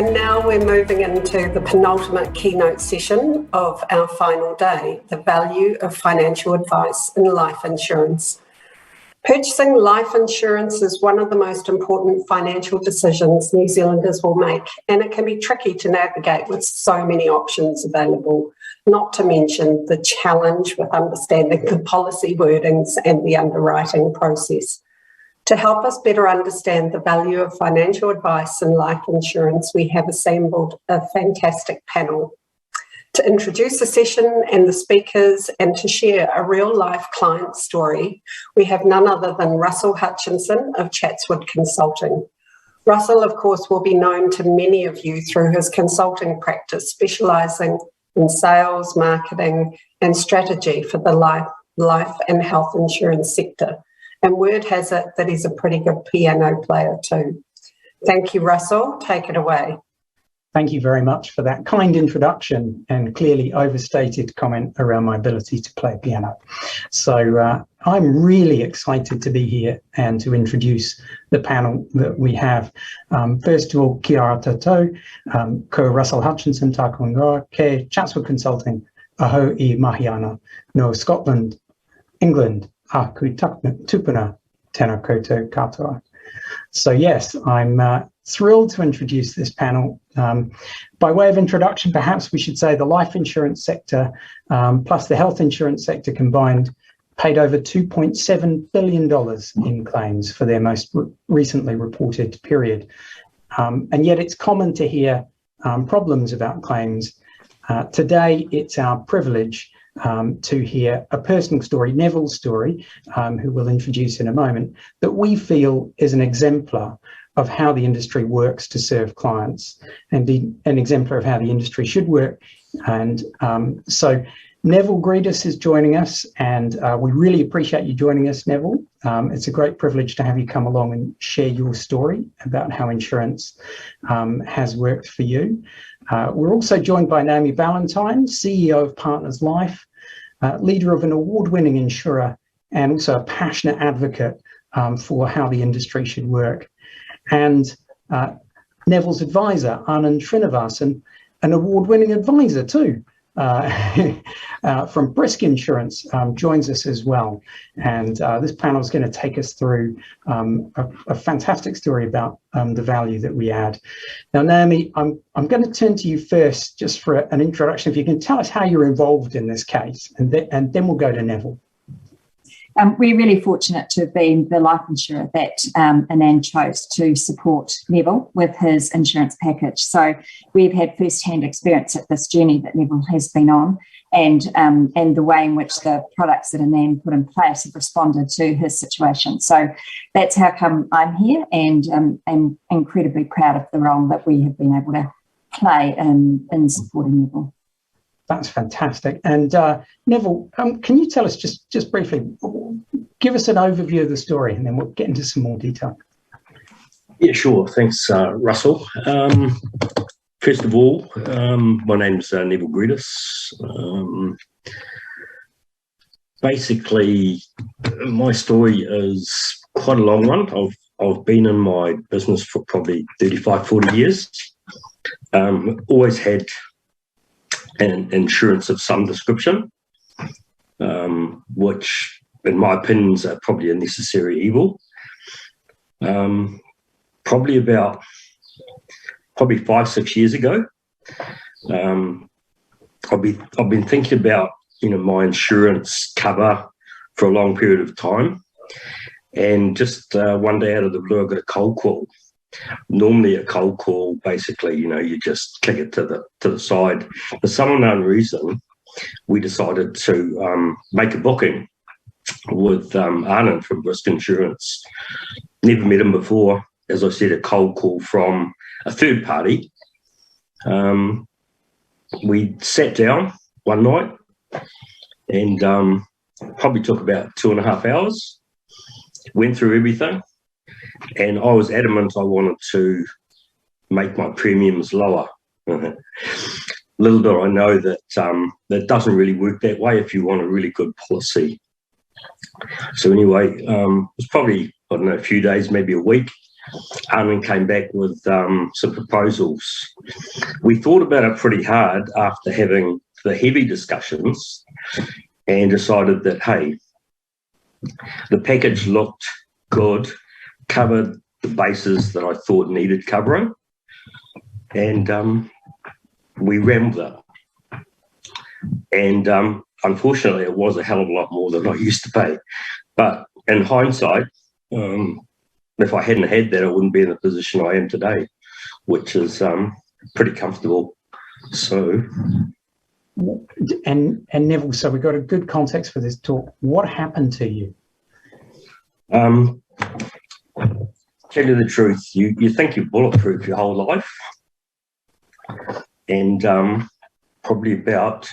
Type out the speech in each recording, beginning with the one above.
And now we're moving into the penultimate keynote session of our final day, the value of financial advice in life insurance. Purchasing life insurance is one of the most important financial decisions New Zealanders will make, and it can be tricky to navigate with so many options available, not to mention the challenge with understanding the policy wordings and the underwriting process. To help us better understand the value of financial advice in life insurance, we have assembled a fantastic panel. To introduce the session and the speakers and to share a real-life client story, we have none other than Russell Hutchinson of Chatswood Consulting. Russell, of course, will be known to many of you through his consulting practice, specialising in sales, marketing and strategy for the life and health insurance sector. And word has it that he's a pretty good piano player too. Thank you, Russell. Take it away. Thank you very much for that kind introduction and clearly overstated comment around my ability to play piano. So I'm really excited to be here and to introduce the panel that we have. First of all, kia ora tātou, ko Russell Hutchinson, tāku ingoa, ke Chatswood Consulting, aho I mahi ana, no Scotland, England, a kui tupuna tēnā koutou katoa. So yes, I'm thrilled to introduce this panel. By way of introduction, perhaps we should say the life insurance sector plus the health insurance sector combined paid over $2.7 billion in claims for their most recently reported period. And yet it's common to hear problems about claims. Today, it's our privilege to hear a personal story, Neville's story, who we'll introduce in a moment, that we feel is an exemplar of how the industry works to serve clients and an exemplar of how the industry should work. And so Neville Greedus is joining us, and we really appreciate you joining us, Neville. It's a great privilege to have you come along and share your story about how insurance has worked for you. We're also joined by Naomi Ballantyne, CEO of Partners Life, leader of an award-winning insurer, and also a passionate advocate for how the industry should work. And Neville's advisor, Anand Srinivasan, an award-winning advisor too, from Brisk Insurance, joins us as well. And this panel is going to take us through a fantastic story about the value that we add. Now, Naomi, I'm going to turn to you first just for an introduction. If you can tell us how you're involved in this case, and then we'll go to Neville. We're really fortunate to have been the life insurer that Anand chose to support Neville with his insurance package. So we've had first-hand experience at this journey that Neville has been on, and the way in which the products that Anand put in place have responded to his situation. So that's how come I'm here, and I'm incredibly proud of the role that we have been able to play in supporting Neville. That's fantastic. And Neville, can you tell us just briefly, give us an overview of the story and then we'll get into some more detail. Yeah, sure. Thanks, Russell. First of all, my name's Neville Greedus. Basically, my story is quite a long one. I've been in my business for probably 35, 40 years. Always had an insurance of some description, which in my opinion is probably a necessary evil. Probably 5, 6 years ago, I've been thinking about my insurance cover for a long period of time, and just one day out of the blue I got a cold call. Normally a cold call, basically, you just kick it to the side. For some unknown reason, we decided to make a booking with Anand from Brisk Insurance. Never met him before. As I said, a cold call from a third party. We sat down one night and probably took about 2.5 hours. Went through everything. And I was adamant I wanted to make my premiums lower. Little did I know that that doesn't really work that way if you want a really good policy. So anyway, it was probably, I don't know, a few days, maybe a week. Anand came back with some proposals. We thought about it pretty hard after having the heavy discussions and decided that, hey, the package looked good, covered the bases that I thought needed covering, and we ran with it. And unfortunately, it was a hell of a lot more than I used to pay. But in hindsight, if I hadn't had that, I wouldn't be in the position I am today, which is pretty comfortable. So, and Neville, so we've got a good context for this talk. What happened to you? Tell you the truth, you think you're bulletproof your whole life, and probably about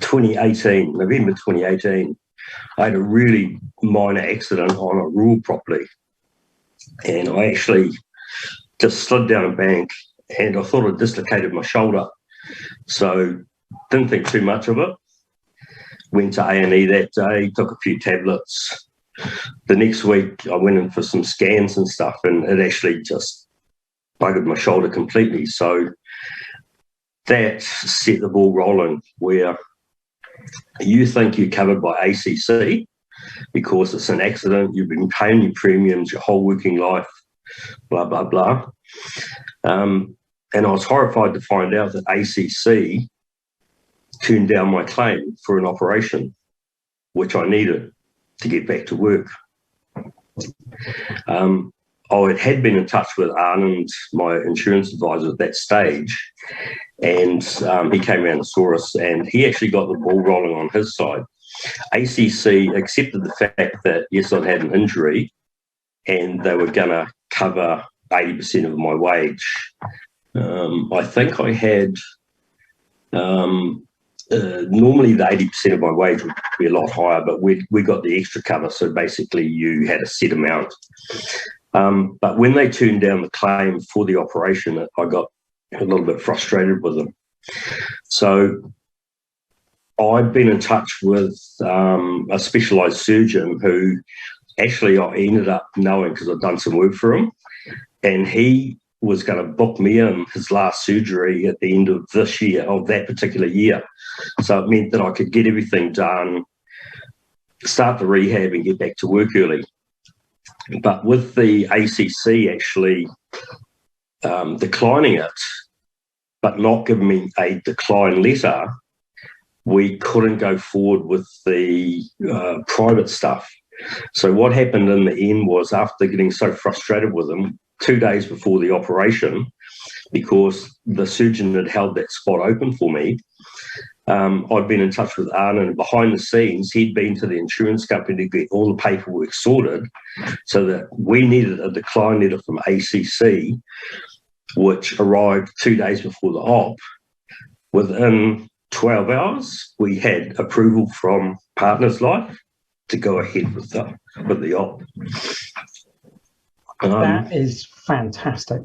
2018, November 2018, I had a really minor accident on a rural property, and I actually just slid down a bank, and I thought I dislocated my shoulder. So didn't think too much of it. Went to A&E that day, took a few tablets. The next week I went in for some scans and stuff, and it actually just buggered my shoulder completely. So that set the ball rolling, where you think you're covered by ACC because it's an accident, you've been paying your premiums your whole working life, blah, blah, blah. And I was horrified to find out that ACC turned down my claim for an operation, which I needed to get back to work. I had been in touch with Anand, my insurance advisor at that stage, and he came around and saw us, and he actually got the ball rolling on his side. ACC accepted the fact that, yes, I'd had an injury, and they were going to cover 80% of my wage. I think I had, normally the 80% of my wage would be a lot higher, but we got the extra cover, so basically you had a set amount. But when they turned down the claim for the operation, I got a little bit frustrated with them. So I've been in touch with a specialised surgeon who actually I ended up knowing because I've done some work for him, and he was going to book me in his last surgery at the end of this year, of that particular year. So it meant that I could get everything done, start the rehab and get back to work early. But with the ACC actually declining it, but not giving me a decline letter, we couldn't go forward with the private stuff. So what happened in the end was, after getting so frustrated with them, 2 days before the operation, because the surgeon had held that spot open for me, I'd been in touch with Anand, and behind the scenes, he'd been to the insurance company to get all the paperwork sorted, so that we needed a decline letter from ACC, which arrived 2 days before the op. Within 12 hours, we had approval from Partners Life to go ahead with the op. That is fantastic.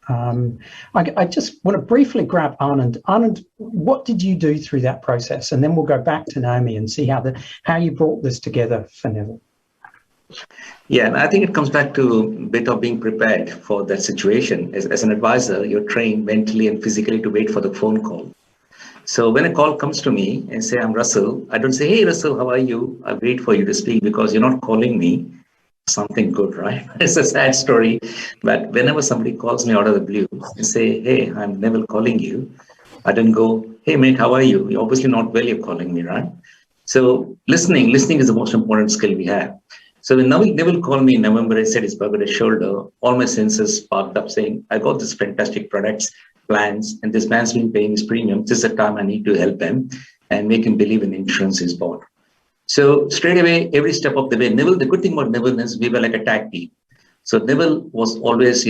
I just want to briefly grab Anand. Anand, what did you do through that process? And then we'll go back to Naomi and see how you brought this together for Neville. Yeah, and I think it comes back to a bit of being prepared for that situation. As an advisor, you're trained mentally and physically to wait for the phone call. So when a call comes to me and say, I'm Russell, I don't say, hey, Russell, how are you? I wait for you to speak, because you're not calling me something good, right? It's a sad story. But whenever somebody calls me out of the blue and say, hey, I'm Neville calling you, I don't go, hey, mate, how are you? You're obviously not well, you're calling me, right? So listening is the most important skill we have. So when Neville called me in November, I said his buggered his shoulder, all my senses sparked up saying, I got this fantastic products, plans, and this man's been paying his premium. This is the time I need to help him and make him believe in the insurance he's bought. So straight away, every step of the way, Neville, the good thing about Neville is we were like a tag team. So Neville was always,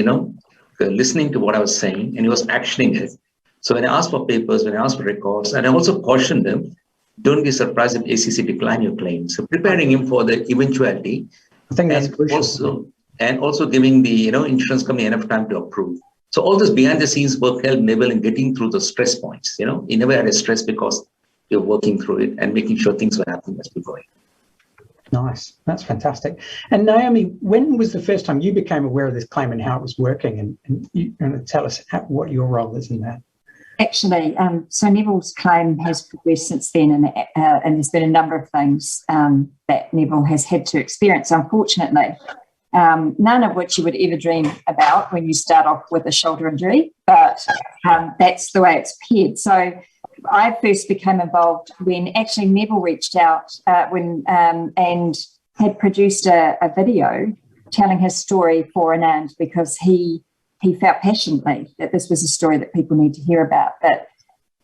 listening to what I was saying, and he was actioning it. So when I asked for papers, when I asked for records, and I also cautioned him, don't be surprised if ACC decline your claim. So preparing him for the eventuality. I think that's crucial. Also giving the insurance company enough time to approve. So all this behind the scenes work helped Neville in getting through the stress points. He never had a stress because you're working through it and making sure things were happening as we're going. Nice. That's fantastic. And Naomi, when was the first time you became aware of this claim and how it was working? And you going to tell us what your role is in that? Actually, so Neville's claim has progressed since then, and there's been a number of things that Neville has had to experience, unfortunately, none of which you would ever dream about when you start off with a shoulder injury, but that's the way it's appeared. So I first became involved when actually Neville reached out and had produced a video telling his story for Anand, because he felt passionately that this was a story that people need to hear about,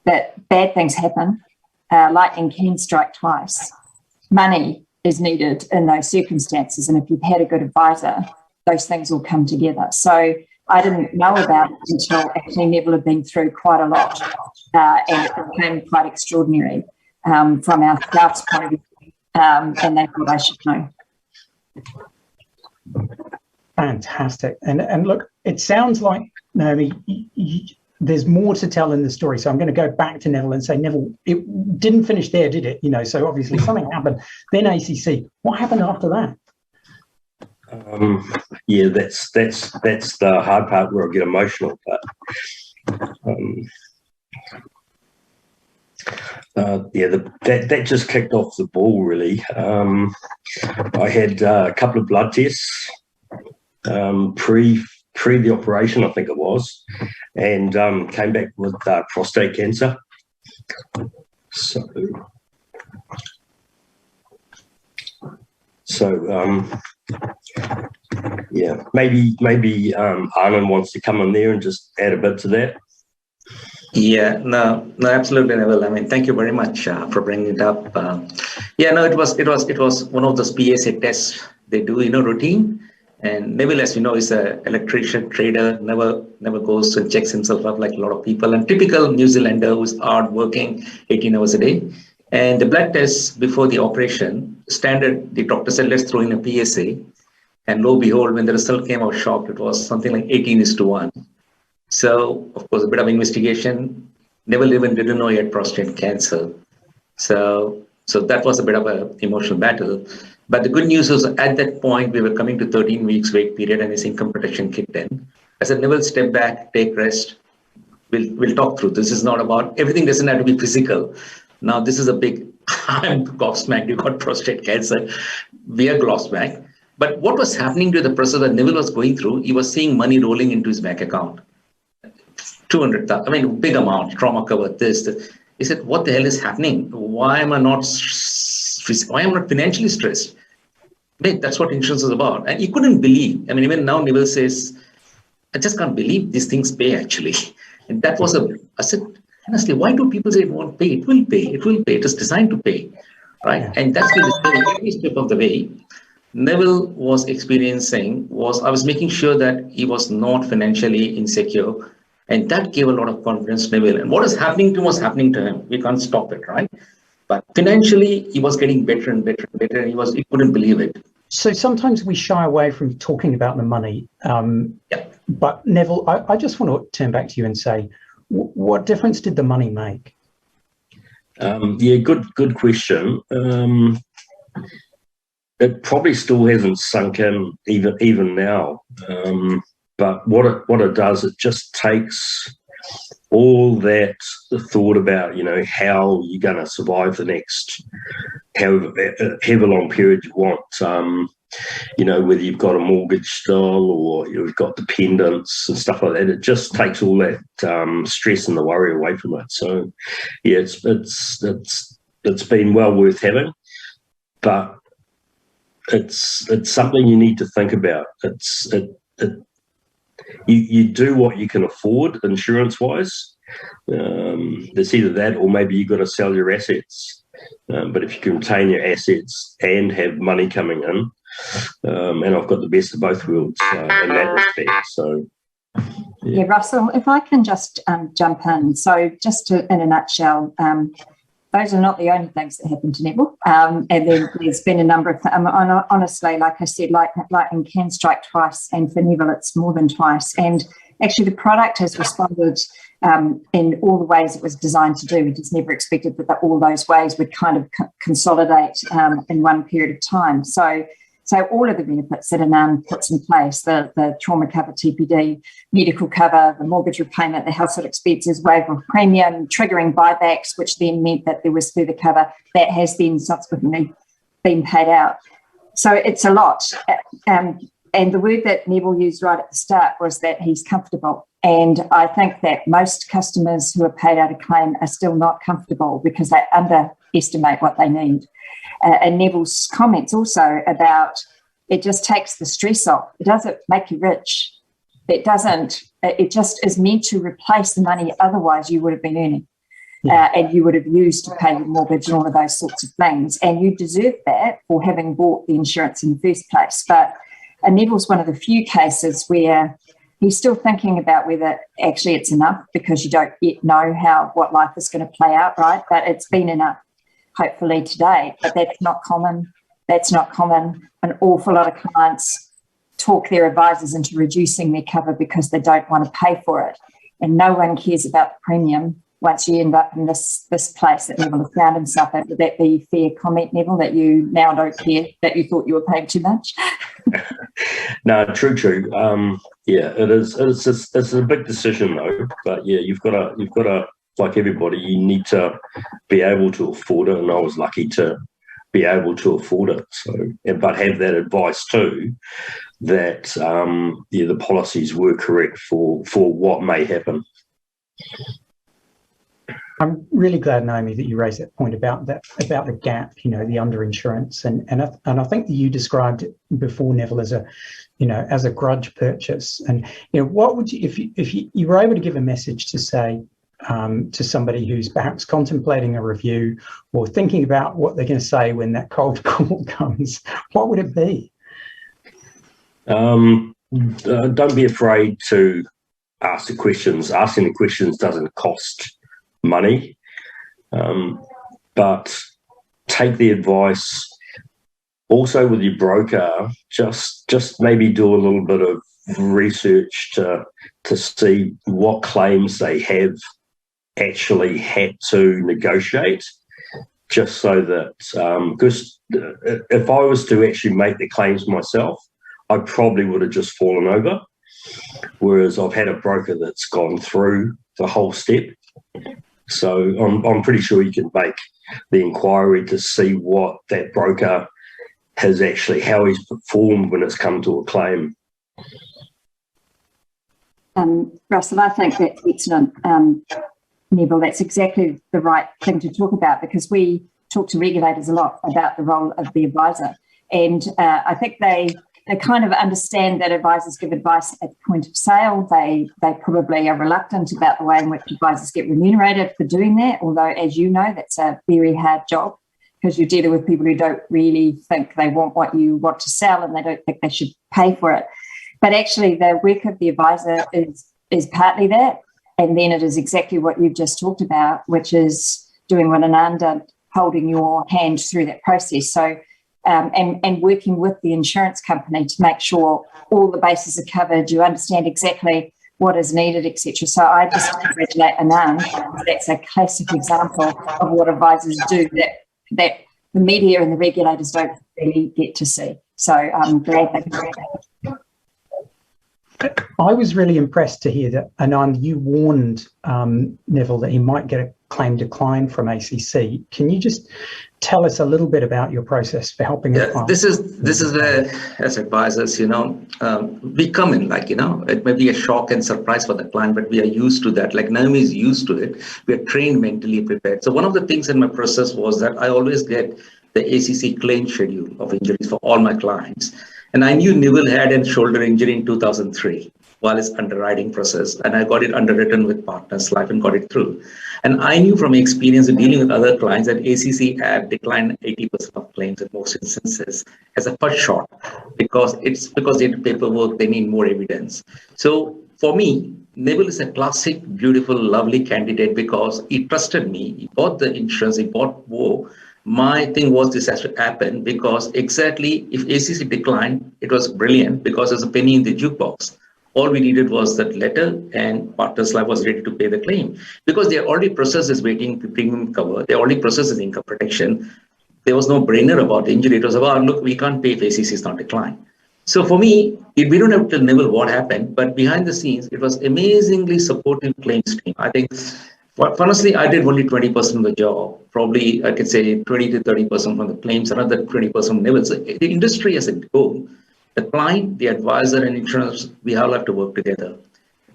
that bad things happen, lightning can strike twice, money is needed in those circumstances, and if you've had a good advisor, those things will come together. So I didn't know about it until actually Neville had been through quite a lot, and it became quite extraordinary from our staff's point of view, and they thought I should know. Fantastic. And look, it sounds like, Naomi, there's more to tell in the story. So I'm going to go back to Neville and say, Neville, it didn't finish there, did it? So obviously something happened. Then ACC. What happened after that? Yeah, that's the hard part where I get emotional. But that just kicked off the ball, really. I had a couple of blood tests pre the operation, I think it was, and came back with prostate cancer. So yeah, maybe Anand wants to come in there and just add a bit to that. Yeah, no, absolutely, Neville. I mean, thank you very much for bringing it up. It was one of those PSA tests they do, routine. And Neville, as you know, is an electrician trader, never goes and checks himself up like a lot of people. And typical New Zealander who's hard working 18 hours a day. And the blood test before the operation, standard, the doctor said, let's throw in a PSA. And lo and behold, when the result came out shocked, it was something like 18:1. So, of course, a bit of investigation. Neville even didn't know he had prostate cancer. So that was a bit of an emotional battle. But the good news was at that point, we were coming to 13 weeks wait period and his income protection kicked in. I said, Neville, step back, take rest. We'll talk through. This is not about, everything doesn't have to be physical. Now, this is a big, I'm gobsmacked, you got prostate cancer. We are gobsmacked. But what was happening to the process that Neville was going through, he was seeing money rolling into his bank account. 200,000, I mean, big amount, trauma cover, this. He said, what the hell is happening? Why am I not financially stressed? That's what insurance is about. And he couldn't believe. I mean, even now Neville says, I just can't believe these things pay actually. And that was I said, honestly, why do people say it won't pay? It will pay. It will pay. It is designed to pay. Right. Yeah. And that's the every step of the way. Neville was experiencing I was making sure that he was not financially insecure. And that gave a lot of confidence to Neville. And what is happening to him was happening to him. We can't stop it, right? But financially, he was getting better and better and better. And he couldn't believe it. So sometimes we shy away from talking about the money. But Neville, I just want to turn back to you and say, what difference did the money make? Good question. It probably still hasn't sunk in even now. But what it does, it just takes all that thought about, how you're going to survive the next however long period you want, whether you've got a mortgage still or you've got dependents and stuff like that. It just takes all that stress and the worry away from it. So, yeah, it's been well worth having, but it's something you need to think about. You do what you can afford insurance-wise. There's either that or maybe you've got to sell your assets. But if you can retain your assets and have money coming in, and I've got the best of both worlds in that respect. So, yeah, Russell, if I can just jump in. So just in a nutshell, those are not the only things that happened to Neville. And then there's been a number of, honestly, like I said, lightning can strike twice, and for Neville, it's more than twice. And actually the product has responded in all the ways it was designed to do. We just never expected that all those ways would kind of consolidate in one period of time. So all of the benefits that Anand puts in place, the trauma cover, TPD, medical cover, the mortgage repayment, the household expenses, waiver of premium, triggering buybacks, which then meant that there was further cover, that has then subsequently been paid out. So it's a lot. And the word that Neville used right at the start was that he's comfortable. And I think that most customers who are paid out a claim are still not comfortable because they underestimate what they need. And Neville's comments also about it just takes the stress off. It doesn't make you rich. It doesn't. It just is meant to replace the money otherwise you would have been earning. And you would have used to pay your mortgage and all of those sorts of things. And you deserve that for having bought the insurance in the first place. But Neville's one of the few cases where he's still thinking about whether actually it's enough because you don't yet know what life is going to play out, right? But it's been enough, hopefully today. But that's not common. That's not common. An awful lot of clients talk their advisors into reducing their cover because they don't want to pay for it. And no one cares about the premium once you end up in this place that Neville has found himself in. Would that be a fair comment, Neville, that you now don't care that you thought you were paying too much? No, true. Yeah, it is. It's a big decision though. But yeah, you've got to, like everybody, you need to be able to afford it. And I was lucky to be able to afford it. So, but have that advice too, that the policies were correct for what may happen. I'm really glad, Naomi, that you raised that point about the gap, the underinsurance, and I think that you described it before, Neville, as a grudge purchase. And what would you, if you were able to give a message to say to somebody who's perhaps contemplating a review or thinking about what they're going to say when that cold call comes, what would it be? Don't be afraid to ask the questions. Asking the questions doesn't cost money, but take the advice. Also with your broker, just maybe do a little bit of research to see what claims they have actually had to negotiate, just so that because if I was to actually make the claims myself, I probably would have just fallen over, whereas I've had a broker that's gone through the whole step. So I'm pretty sure you can make the inquiry to see what that broker has actually, how he's performed when it's come to a claim. Russell, I think that's excellent. Neville, that's exactly the right thing to talk about, because we talk to regulators a lot about the role of the advisor. And I think they kind of understand that advisors give advice at the point of sale. They probably are reluctant about the way in which advisors get remunerated for doing that, although, as you know, that's a very hard job because you're dealing with people who don't really think they want what you want to sell and they don't think they should pay for it. But actually, the work of the advisor is partly that, and then it is exactly what you've just talked about, which is doing what Anand did, holding your hand through that process. So and working with the insurance company to make sure all the bases are covered, you understand exactly what is needed, etc. So I just congratulate Anand. That's a classic example of what advisors do that the media and the regulators don't really get to see. So I'm glad they can do that. I was really impressed to hear that, Anand, you warned Neville that he might get a claim decline from ACC. Can you just tell us a little bit about your process for helping a client? This is where, as advisors, we come in it may be a shock and surprise for the client, but we are used to that. Like Naomi is used to it. We are trained, mentally prepared. So one of the things in my process was that I always get the ACC claim schedule of injuries for all my clients. And I knew Neville had a shoulder injury in 2003 while his underwriting process, and I got it underwritten with Partners Life and got it through. And I knew from experience of dealing with other clients that ACC had declined 80% of claims in most instances as a first shot because they did paperwork, they need more evidence. So for me, Neville is a classic, beautiful, lovely candidate because he trusted me. He bought the insurance, he bought more. My thing was this has to happen because exactly if ACC declined, it was brilliant because there's a penny in the jukebox. All we needed was that letter, and Partners Life was ready to pay the claim because they already processed this waiting premium cover. They already processed this income protection. There was no brainer about the injury. It was about, look, we can't pay if ACC is not declined. So for me, we don't have to tell Neville what happened, but behind the scenes, it was amazingly supportive claims team. I think, honestly, I did only 20% of the job. Probably, I could say 20 to 30% from the claims, another 20% from Neville. So the industry as a whole, the client, the advisor, and insurance, we all have to work together.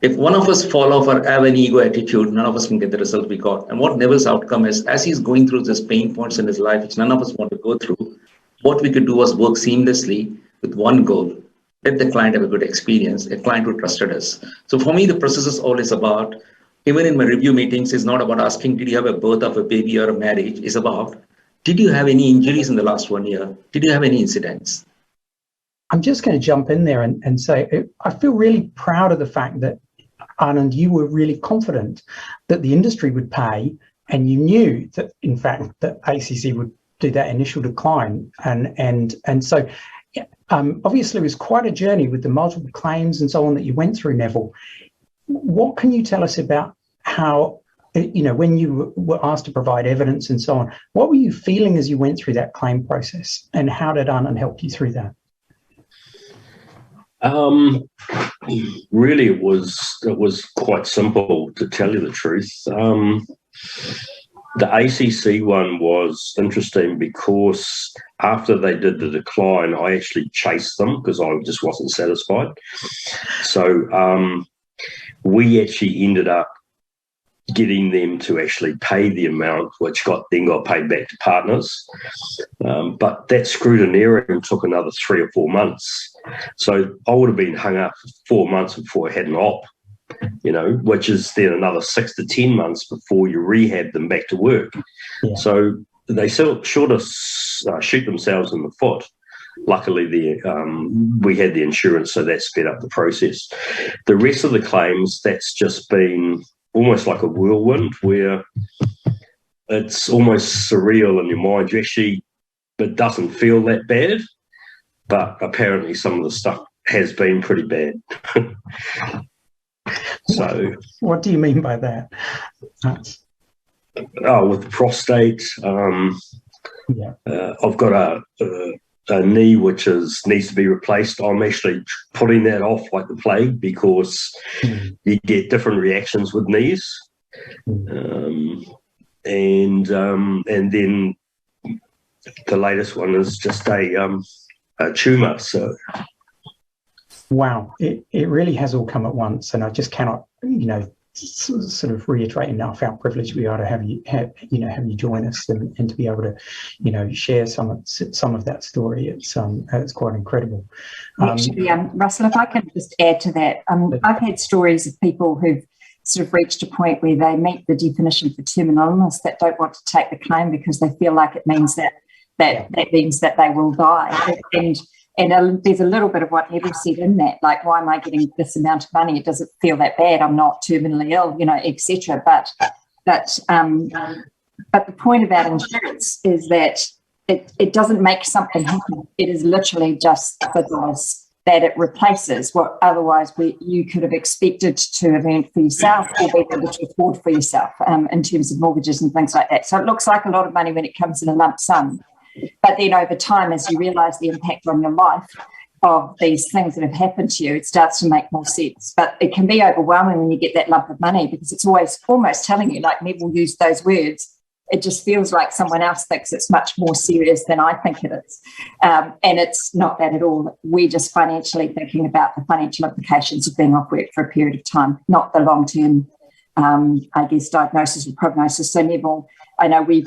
If one of us fall off or have an ego attitude, none of us can get the result we got. And what Neville's outcome is, as he's going through this pain points in his life, which none of us want to go through, what we could do was work seamlessly with one goal: let the client have a good experience, a client who trusted us. So for me, the process is always about, even in my review meetings, it's not about asking, did you have a birth of a baby or a marriage? It's about, did you have any injuries in the last 1 year? Did you have any incidents? I'm just going to jump in there and say, I feel really proud of the fact that, Anand, you were really confident that the industry would pay, and you knew that, in fact, that ACC would do that initial decline. And so obviously it was quite a journey with the multiple claims and so on that you went through, Neville. What can you tell us about how, when you were asked to provide evidence and so on, what were you feeling as you went through that claim process, and how did Anand help you through that? Really, it was quite simple, to tell you the truth. The ACC one was interesting because after they did the decline, I actually chased them because I just wasn't satisfied. So we actually ended up getting them to actually pay the amount, which then got paid back to Partners. But that scrutineering took another 3 or 4 months. So I would have been hung up for 4 months before I had an op, which is then another 6 to 10 months before you rehab them back to work. Yeah. So they sort of shoot themselves in the foot. Luckily, we had the insurance, so that sped up the process. The rest of the claims, that's just been almost like a whirlwind, where it's almost surreal in your mind. It doesn't feel that bad, but apparently some of the stuff has been pretty bad. So, what do you mean by that? With prostate, I've got a knee which needs to be replaced. I'm actually putting that off like the plague because you get different reactions with knees, and then the latest one is just a tumour. So, wow, it really has all come at once, and I just cannot, sort of reiterate enough how privileged we are to have you join us and to be able to, share some of that story. It's quite incredible. Actually, Russell, if I can just add to that, I've had stories of people who've sort of reached a point where they meet the definition for terminal illness that don't want to take the claim because they feel like it means that means that they will die. And there's a little bit of what Neville said in that, like, why am I getting this amount of money? It doesn't feel that bad. I'm not terminally ill, etc. But the point about insurance is that it doesn't make something happen. It is literally just business that it replaces what otherwise you could have expected to have earned for yourself or be able to afford for yourself in terms of mortgages and things like that. So it looks like a lot of money when it comes in a lump sum. But then over time, as you realise the impact on your life of these things that have happened to you, it starts to make more sense. But it can be overwhelming when you get that lump of money because it's always almost telling you, like Neville used those words, it just feels like someone else thinks it's much more serious than I think it is. And it's not that at all. We're just financially thinking about the financial implications of being off work for a period of time, not the long-term, diagnosis or prognosis. So Neville, I know we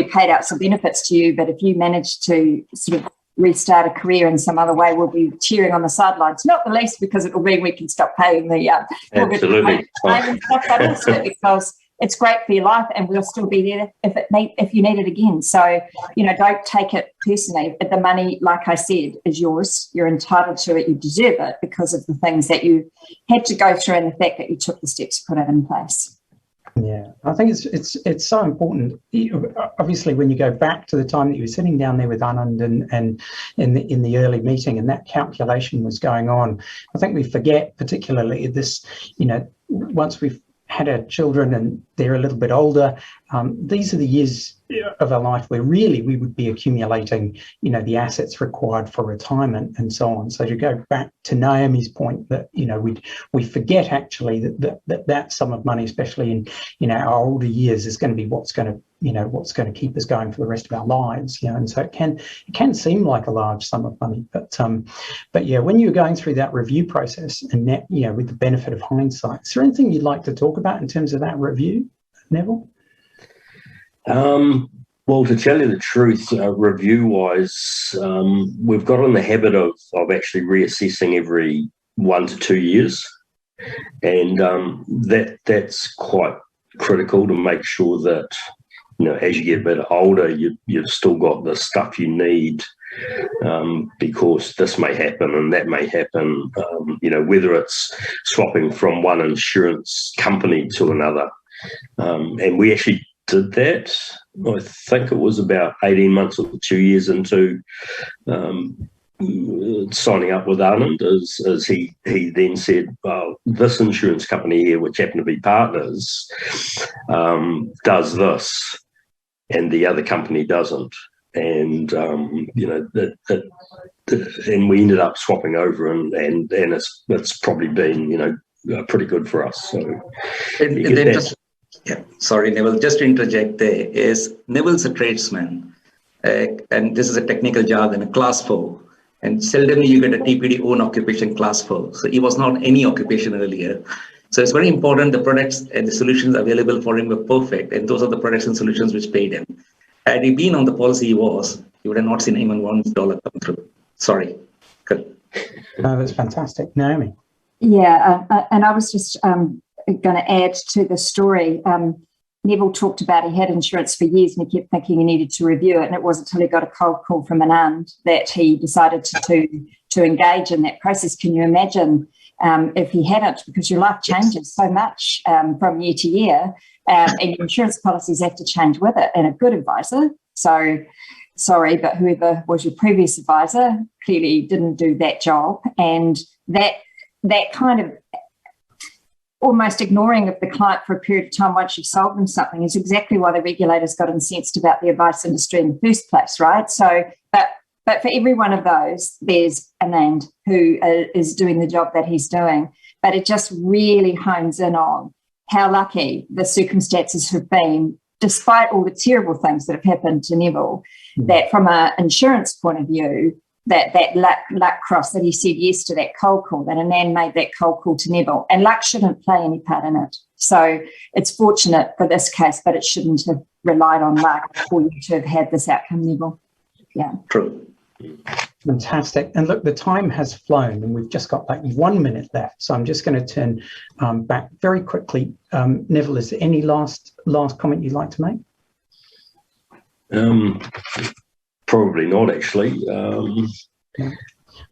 paid out some benefits to you, but if you manage to sort of restart a career in some other way, we'll be cheering on the sidelines, not the least because it will mean we can stop paying the absolutely and stuff, but also because it's great for your life and we'll still be there if you need it again. So, don't take it personally. The money, like I said, is yours. You're entitled to it. You deserve it because of the things that you had to go through and the fact that you took the steps to put it in place. Yeah, I think it's so important. Obviously, when you go back to the time that you were sitting down there with Anand and in the early meeting, and that calculation was going on, I think we forget, particularly this, once we've had our children and they're a little bit older, these are the years of our life where really we would be accumulating, the assets required for retirement and so on. So to go back to Naomi's point that, we forget actually that sum of money, especially in, our older years, is going to be what's going to keep us going for the rest of our lives. And so it can seem like a large sum of money, but yeah, when you're going through that review process and that, with the benefit of hindsight, is there anything you'd like to talk about in terms of that review, Neville? Well, to tell you the truth, review-wise, we've got in the habit of actually reassessing every 1 to 2 years, and that's quite critical to make sure that, as you get a bit older, you've still got the stuff you need, because this may happen and that may happen, whether it's swapping from one insurance company to another. And we actually did that. I think it was about 18 months or 2 years into signing up with Anand, as he then said, well, this insurance company here, which happen to be partners, does this, and the other company doesn't. And and we ended up swapping over, and it's probably been pretty good for us. So sorry, Neville, just to interject there, is Neville's a tradesman, and this is a technical jargon, a class 4, and seldomly you get a TPD own occupation class 4. So he was not any occupation earlier. So it's very important the products and the solutions available for him were perfect, and those are the products and solutions which paid him. Had he been on the policy he would have not seen even $1 come through. Sorry. Good. No, that's fantastic. Naomi? Yeah, and I was just going to add to the story. Neville talked about he had insurance for years and he kept thinking he needed to review it, and it wasn't until he got a cold call from Anand that he decided to engage in that process. Can you imagine if he hadn't, because your life changes so much from year to year, and your insurance policies have to change with it, and a good advisor, so sorry, but whoever was your previous advisor clearly didn't do that job, and that kind of almost ignoring of the client for a period of time once you've sold them something is exactly why the regulators got incensed about the advice industry in the first place, right? So, but for every one of those, there's Anand who is doing the job that he's doing, but it just really hones in on how lucky the circumstances have been, despite all the terrible things that have happened to Neville, that from an insurance point of view, that luck cross that he said yes to that cold call, that Anand made that cold call to Neville, and luck shouldn't play any part in it. So it's fortunate for this case, but it shouldn't have relied on luck for you to have had this outcome, Neville. Yeah. True. Fantastic. And look, the time has flown and we've just got like 1 minute left. So I'm just going to turn back very quickly. Neville, is there any last comment you'd like to make? Probably not, actually.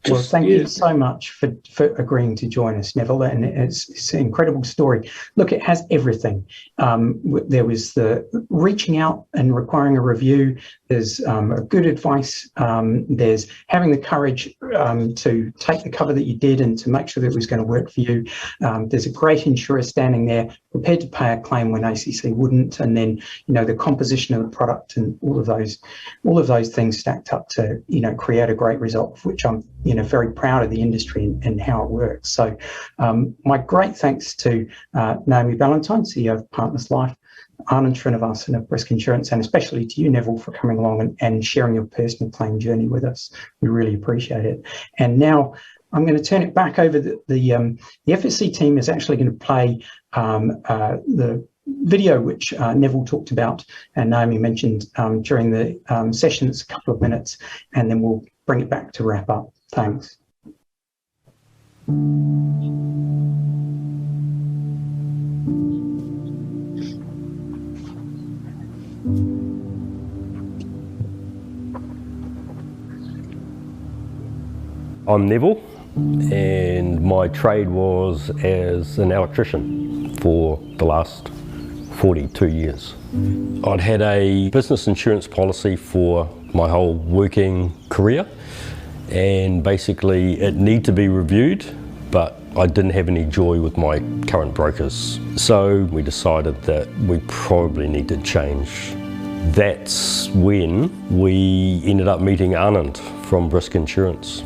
Well, thank you so much for agreeing to join us, Neville, and it's an incredible story. Look, it has everything. There was the reaching out and requiring a review. There's good advice. There's having the courage to take the cover that you did and to make sure that it was going to work for you. There's a great insurer standing there, prepared to pay a claim when ACC wouldn't, and then the composition of the product and all of those things stacked up to create a great result, which I'm very proud of the industry and how it works. So my great thanks to Naomi Ballantyne, CEO of Partners Life, Anand Srinivasan of Brisk Insurance, and especially to you, Neville, for coming along and sharing your personal claim journey with us. We really appreciate it. And now I'm going to turn it back over. The FSC team is actually going to play the video which Neville talked about and Naomi mentioned during the session. It's a couple of minutes, and then we'll bring it back to wrap up. Thanks. I'm Neville, and my trade was as an electrician for the last 42 years. I'd had a business insurance policy for my whole working career, and basically it needed to be reviewed, but I didn't have any joy with my current brokers. So we decided that we probably need to change. That's when we ended up meeting Anand from Brisk Insurance.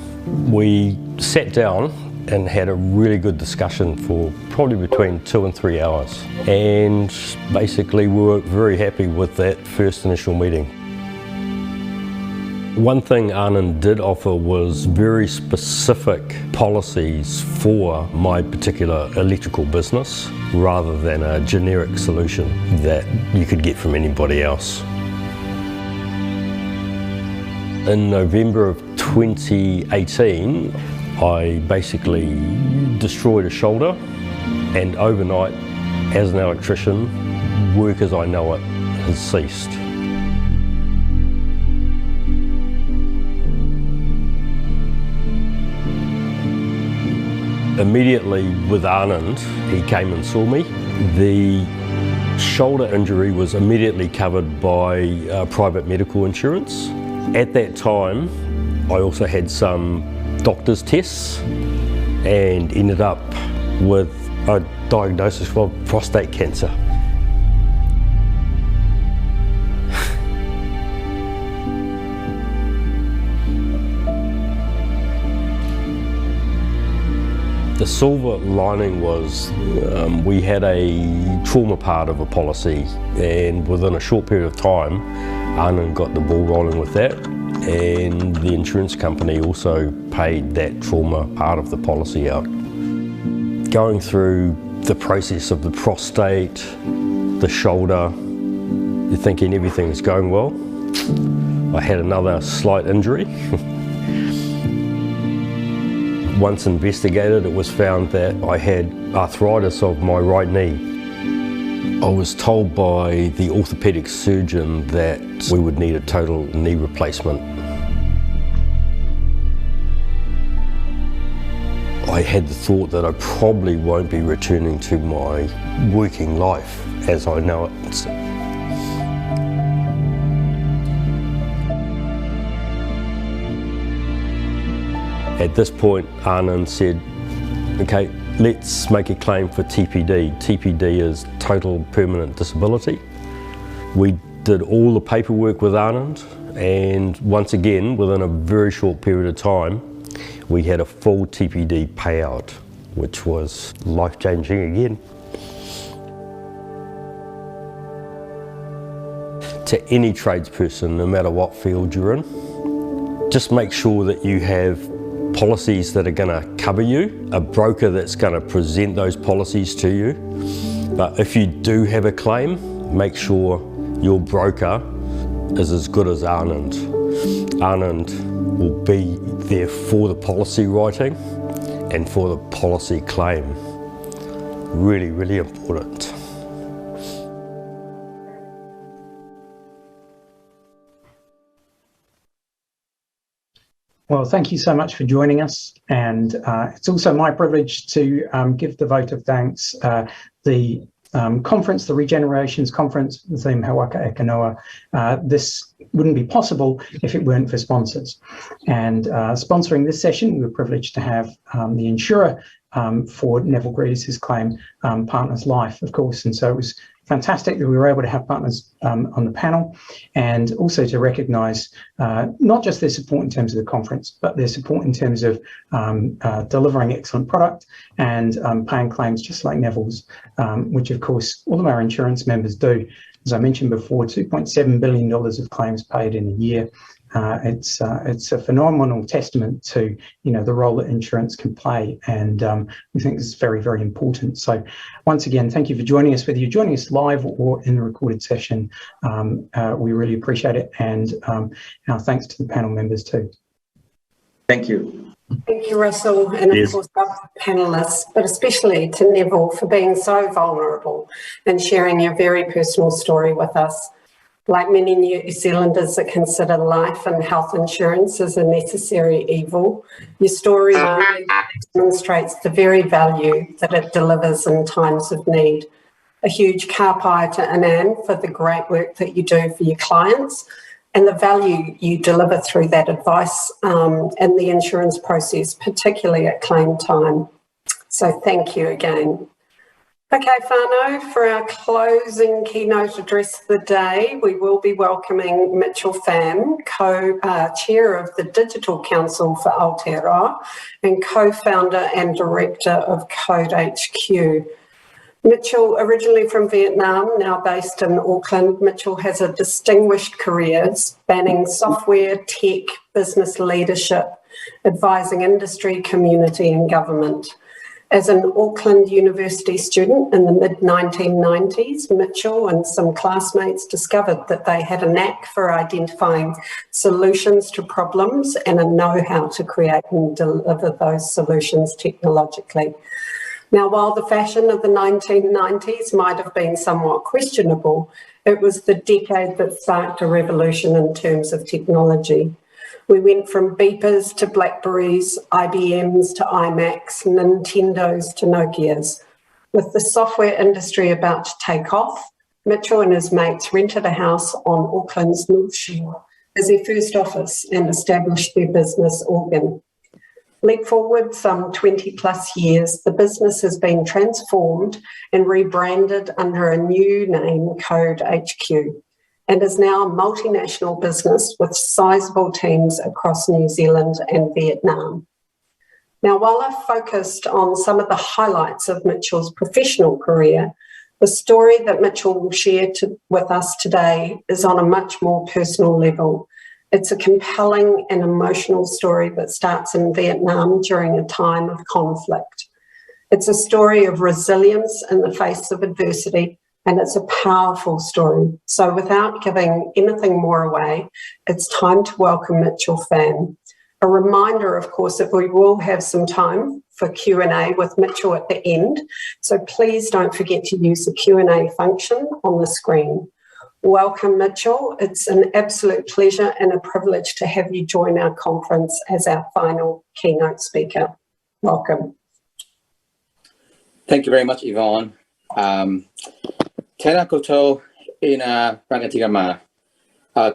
We sat down and had a really good discussion for probably between 2 and 3 hours. And basically we were very happy with that first initial meeting. One thing Anand did offer was very specific policies for my particular electrical business, rather than a generic solution that you could get from anybody else. In November of 2018, I basically destroyed a shoulder, and overnight, as an electrician, work as I know it has ceased. Immediately with Anand, he came and saw me. The shoulder injury was immediately covered by private medical insurance. At that time, I also had some doctor's tests and ended up with a diagnosis of prostate cancer. The silver lining was we had a trauma part of a policy, and within a short period of time, Anand got the ball rolling with that, and the insurance company also paid that trauma part of the policy out. Going through the process of the prostate, the shoulder, you're thinking everything's going well. I had another slight injury. Once investigated, it was found that I had arthritis of my right knee. I was told by the orthopedic surgeon that we would need a total knee replacement. I had the thought that I probably won't be returning to my working life as I know it. At this point, Anand said, okay, let's make a claim for TPD. TPD is total permanent disability. We did all the paperwork with Anand, and once again, within a very short period of time, we had a full TPD payout, which was life-changing again. To any tradesperson, no matter what field you're in, just make sure that you have policies that are going to cover you, a broker that's going to present those policies to you. But if you do have a claim, make sure your broker is as good as Anand. Anand will be there for the policy writing and for the policy claim. Really, really important. Well, thank you so much for joining us, and it's also my privilege to give the vote of thanks. The conference, the ReGenerations conference, the theme Aotearoa, this wouldn't be possible if it weren't for sponsors. And sponsoring this session, we were privileged to have the insurer for Neville Greedus' claim, Partners Life, of course, and so it was fantastic that we were able to have partners on the panel, and also to recognise not just their support in terms of the conference, but their support in terms of delivering excellent product and paying claims just like Neville's, which of course all of our insurance members do. As I mentioned before, $2.7 billion of claims paid in a year. It's a phenomenal testament to the role that insurance can play, and we think this is very, very important. So once again, thank you for joining us, whether you're joining us live or in the recorded session. We really appreciate it, and our thanks to the panel members too. Thank you. Thank you, Russell, and of course the panellists, but especially to Neville for being so vulnerable and sharing your very personal story with us. Like many New Zealanders that consider life and health insurance as a necessary evil, your story really demonstrates the very value that it delivers in times of need. A huge kāpai to Anand for the great work that you do for your clients and the value you deliver through that advice in the insurance process, particularly at claim time. So thank you again. Okay, whānau, for our closing keynote address of the day, we will be welcoming Mitchell Pham, co-chair of the Digital Council for Aotearoa and co-founder and director of CodeHQ. Mitchell, originally from Vietnam, now based in Auckland, Mitchell has a distinguished career spanning software, tech, business leadership, advising industry, community and government. As an Auckland University student in the mid-1990s, Mitchell and some classmates discovered that they had a knack for identifying solutions to problems and a know-how to create and deliver those solutions technologically. Now, while the fashion of the 1990s might have been somewhat questionable, it was the decade that sparked a revolution in terms of technology. We went from beepers to Blackberries, IBMs to iMacs, Nintendos to Nokias. With the software industry about to take off, Mitchell and his mates rented a house on Auckland's North Shore as their first office and established their business organ. Leap forward some 20 plus years, the business has been transformed and rebranded under a new name, CodeHQ, and is now a multinational business with sizable teams across New Zealand and Vietnam. Now, while I've focused on some of the highlights of Mitchell's professional career, the story that Mitchell will share with us today is on a much more personal level. It's a compelling and emotional story that starts in Vietnam during a time of conflict. It's a story of resilience in the face of adversity, and it's a powerful story. So without giving anything more away, it's time to welcome Mitchell Pham. A reminder, of course, that we will have some time for Q&A with Mitchell at the end. So please don't forget to use the Q&A function on the screen. Welcome, Mitchell. It's an absolute pleasure and a privilege to have you join our conference as our final keynote speaker. Welcome. Thank you very much, Yvonne. Tēnā koutou ina rangatirama.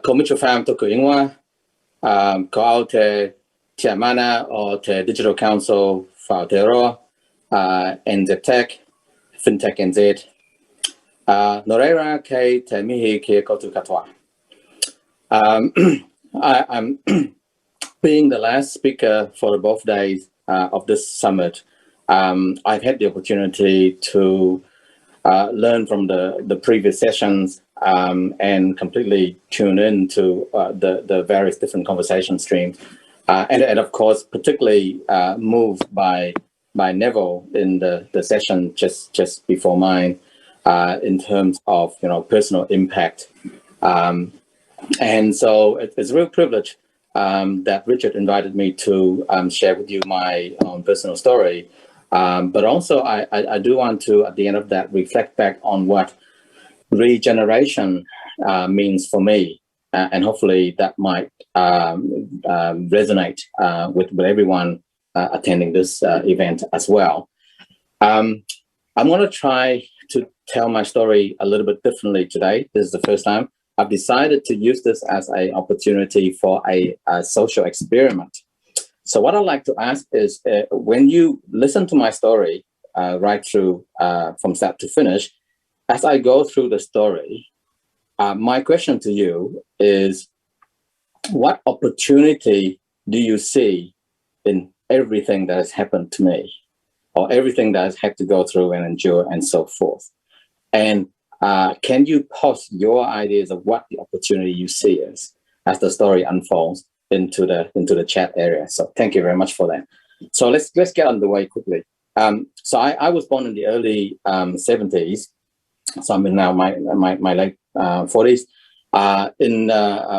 Ko Mitchell Pham toku ingoa, ko au te tia mana o te Digital Council for Aotearoa, NZ Tech, FinTech NZ. No reira kei te mihi ki koutou katoa. I'm being the last speaker for both days of this summit. I've had the opportunity to learn from the previous sessions and completely tune in to the various different conversation streams. And of course, particularly moved by Neville in the session just before mine in terms of personal impact. And so it's a real privilege that Richard invited me to share with you my own personal story. But also, I do want to, at the end of that, reflect back on what regeneration means for me. And hopefully that might resonate with everyone attending this event as well. I'm going to try to tell my story a little bit differently today. This is the first time. I've decided to use this as an opportunity for a social experiment. So what I'd like to ask is, when you listen to my story right through from start to finish, as I go through the story, my question to you is, what opportunity do you see in everything that has happened to me, or everything that I've had to go through and endure and so forth? And can you post your ideas of what the opportunity you see is as the story unfolds into the chat area? So thank you very much for that. So let's get underway quickly. So I was born in the early 70s. So I'm in now my late 40s in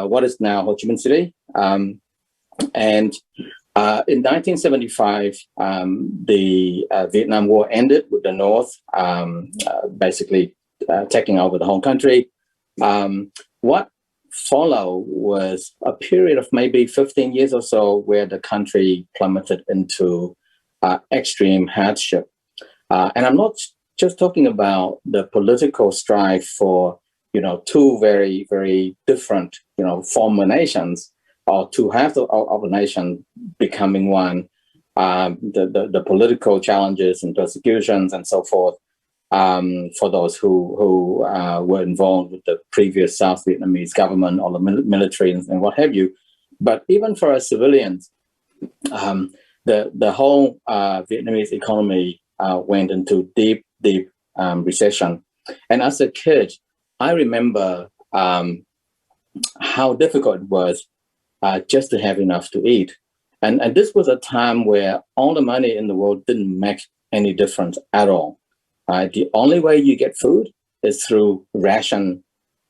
what is now Ho Chi Minh City. And in 1975, the Vietnam War ended with the North basically taking over the whole country. What followed was a period of maybe 15 years or so where the country plummeted into extreme hardship. And I'm not just talking about the political strife for, two very, very different, former nations, or two halves of a nation becoming one, the political challenges and persecutions and so forth, for those who were involved with the previous South Vietnamese government or the military and what have you. But even for us civilians, the whole Vietnamese economy went into deep recession. And as a kid, I remember how difficult it was just to have enough to eat. And this was a time where all the money in the world didn't make any difference at all. The only way you get food is through ration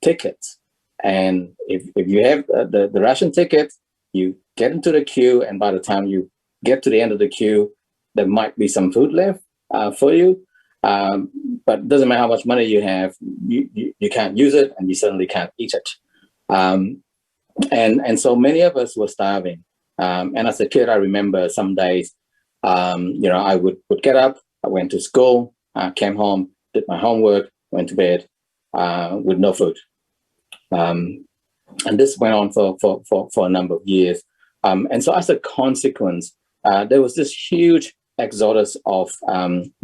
tickets. And if you have the ration ticket, you get into the queue, and by the time you get to the end of the queue, there might be some food left for you. But it doesn't matter how much money you have, you can't use it, and you certainly can't eat it. And so many of us were starving. And as a kid, I remember some days, I would get up, I went to school, came home, did my homework, went to bed with no food. And this went on for a number of years. And so as a consequence, there was this huge exodus of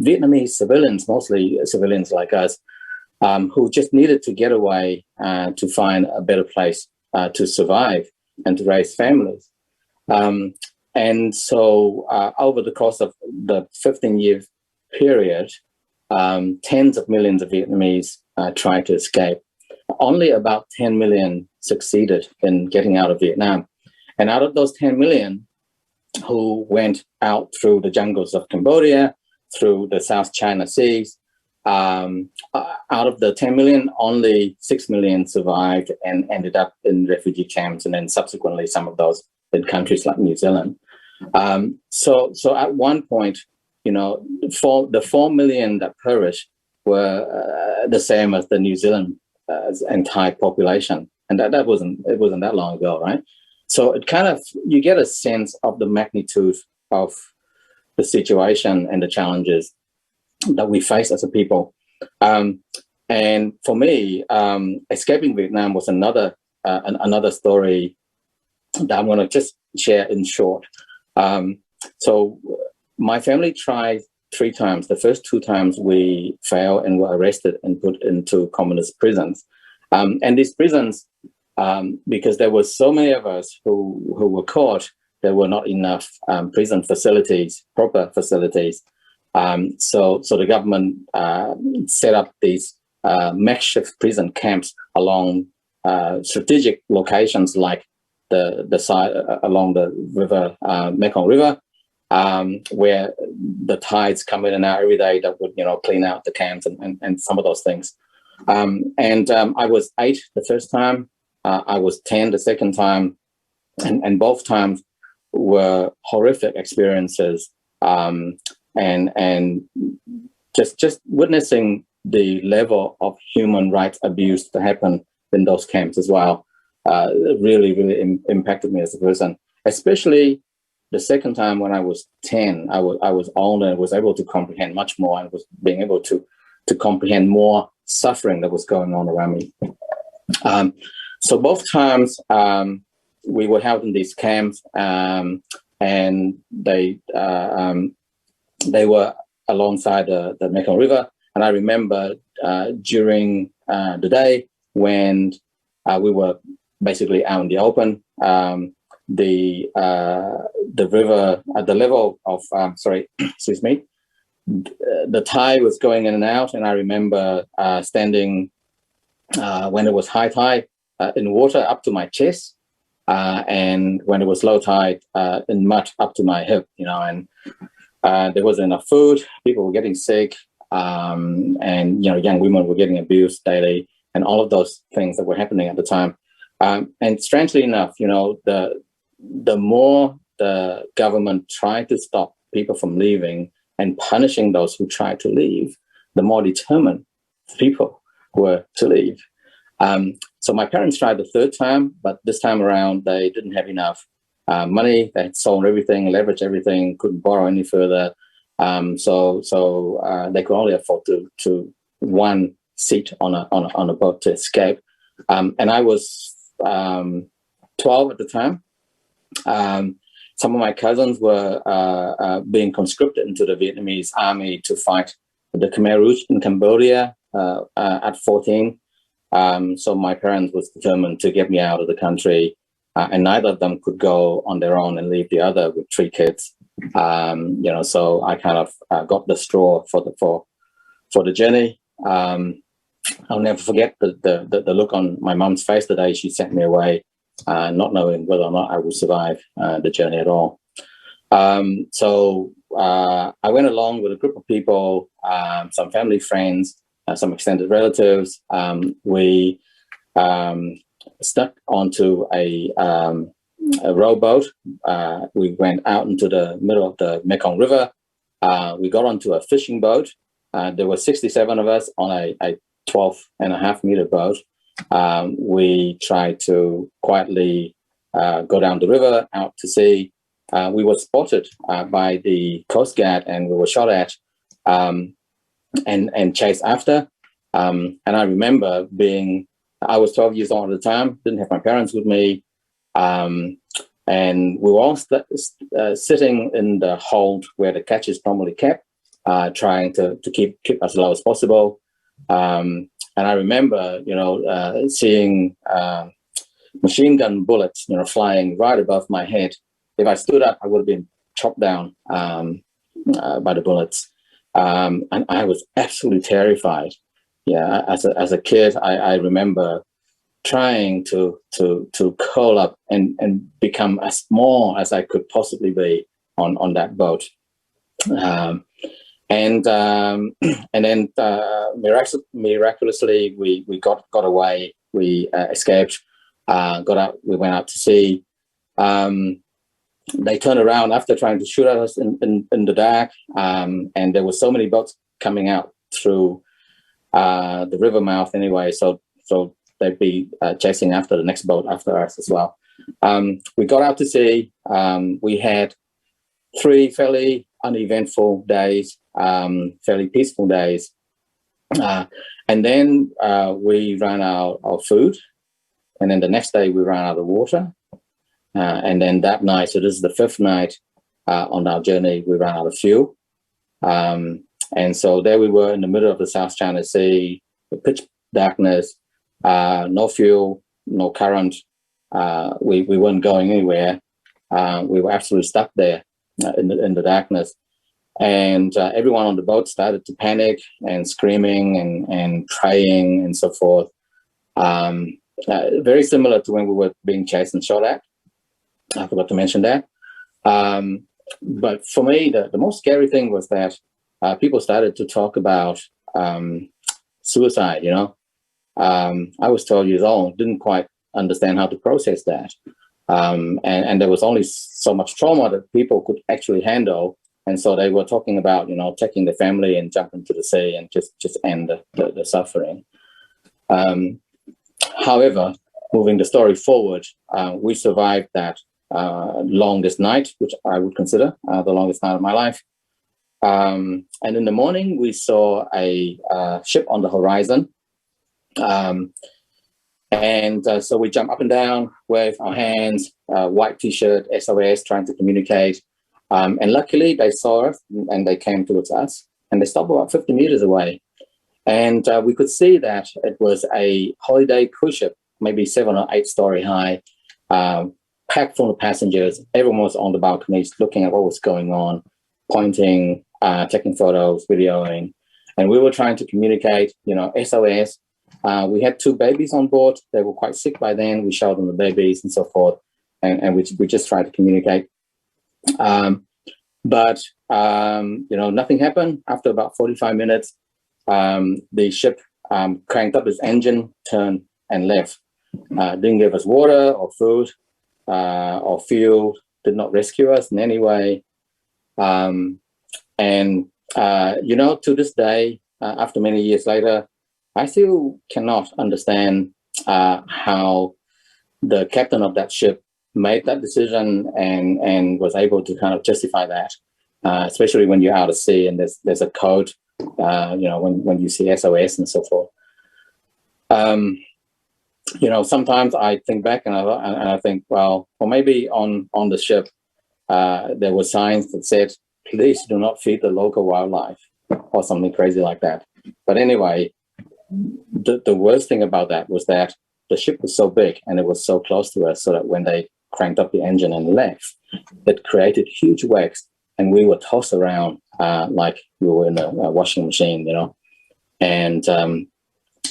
Vietnamese civilians, mostly civilians like us, who just needed to get away to find a better place to survive and to raise families. And so over the course of the 15-year period, tens of millions of Vietnamese tried to escape. Only about 10 million succeeded in getting out of Vietnam. And out of those 10 million who went out through the jungles of Cambodia, through the South China Seas, out of the 10 million, only 6 million survived and ended up in refugee camps, and then subsequently some of those in countries like New Zealand. So at one point, for the 4 million that perished were the same as the New Zealand entire population, and it wasn't that long ago, right? So it kind of, you get a sense of the magnitude of the situation and the challenges that we face as a people. And for me, escaping Vietnam was another story that I'm going to just share in short. So my family tried 3 times. The first 2 times we failed and were arrested and put into communist prisons. And these prisons, because there were so many of us who were caught, there were not enough prison facilities, proper facilities. So the government set up these makeshift prison camps along strategic locations like the side along the river, Mekong River, where the tides come in and out every day that would, clean out the camps and some of those things. I was 8 the first time, I was 10 the second time, and both times were horrific experiences. And just witnessing the level of human rights abuse that happened in those camps as well, really impacted me as a person. Especially the second time when I was 10, I was older and was able to comprehend much more, and was being able to comprehend more suffering that was going on around me. So both times we were held in these camps, and they were alongside the Mekong River. And I remember during the day when we were basically out in the open, the river at the level of, excuse me, the tide was going in and out. And I remember standing when it was high tide in water up to my chest, and when it was low tide in mud up to my hip, and there wasn't enough food. People were getting sick, and young women were getting abused daily, and all of those things that were happening at the time. And strangely enough, the more the government tried to stop people from leaving and punishing those who tried to leave, the more determined people were to leave. So my parents tried the third time, but this time around they didn't have enough money. They had sold everything, leveraged everything, couldn't borrow any further. So they could only afford to one seat on a boat to escape. And I was 12 at the time. Some of my cousins were being conscripted into the Vietnamese army to fight the Khmer Rouge in Cambodia at 14. So my parents was determined to get me out of the country, and neither of them could go on their own and leave the other with 3 kids. So I kind of got the straw for the journey. I'll never forget the look on my mum's face the day she sent me away, not knowing whether or not I would survive the journey at all. So I went along with a group of people, some family friends, some extended relatives. We stuck onto a rowboat. We went out into the middle of the Mekong River. We got onto a fishing boat. There were 67 of us on a 12.5-meter boat. We tried to quietly go down the river out to sea. We were spotted by the Coast Guard, and we were shot at and chased after. And I remember I was 12 years old at the time, didn't have my parents with me. And we were all sitting in the hold where the catch is normally kept, trying to keep as low as possible. And I remember, seeing machine gun bullets, flying right above my head. If I stood up, I would have been chopped down by the bullets. And I was absolutely terrified. Yeah, as a kid, I remember trying to curl up and become as small as I could possibly be on that boat. And then miraculously we got away. We escaped. We went out to sea. They turned around after trying to shoot at us in the dark, and there were so many boats coming out through the river mouth anyway. So they'd be chasing after the next boat after us as well. We got out to sea. We had 3 fairly uneventful days, fairly peaceful days. And then we ran out of food. And then the next day we ran out of water. And then that night, so this is the 5th night on our journey, we ran out of fuel. And so there we were in the middle of the South China Sea, with pitch darkness, no fuel, no current. We weren't going anywhere. We were absolutely stuck there in the darkness. And everyone on the boat started to panic and screaming and praying and so forth. Very similar to when we were being chased and shot at. I forgot to mention that. But for me, the most scary thing was that people started to talk about suicide, I was 12 years old, didn't quite understand how to process that. And there was only so much trauma that people could actually handle. And so they were talking about, taking the family and jump into the sea and just end the suffering. However, moving the story forward, we survived that longest night, which I would consider the longest night of my life. And in the morning, we saw a ship on the horizon. So we jumped up and down, waved our hands, white T-shirt, SOS, trying to communicate. And luckily, they saw us and they came towards us. And they stopped about 50 meters away. And we could see that it was a holiday cruise ship, maybe 7 or 8 story high, packed full of passengers. Everyone was on the balconies looking at what was going on, pointing, taking photos, videoing. And we were trying to communicate, SOS. We had 2 babies on board. They were quite sick by then. We showed them the babies and so forth. And we just tried to communicate. But nothing happened. After about 45 minutes, the ship cranked up its engine, turned and left. Didn't give us water or food or fuel, did not rescue us in any way. To this day, after many years later, I still cannot understand how the captain of that ship made that decision and was able to kind of justify that. especially when you're out at sea and there's a code, when you see SOS and so forth. Sometimes I think back and I think, well, maybe on the ship, there were signs that said, please do not feed the local wildlife or something crazy like that. But anyway, the worst thing about that was that the ship was so big and it was so close to us, so that when they cranked up the engine and left, it created huge waves and we were tossed around like we were in a washing machine, and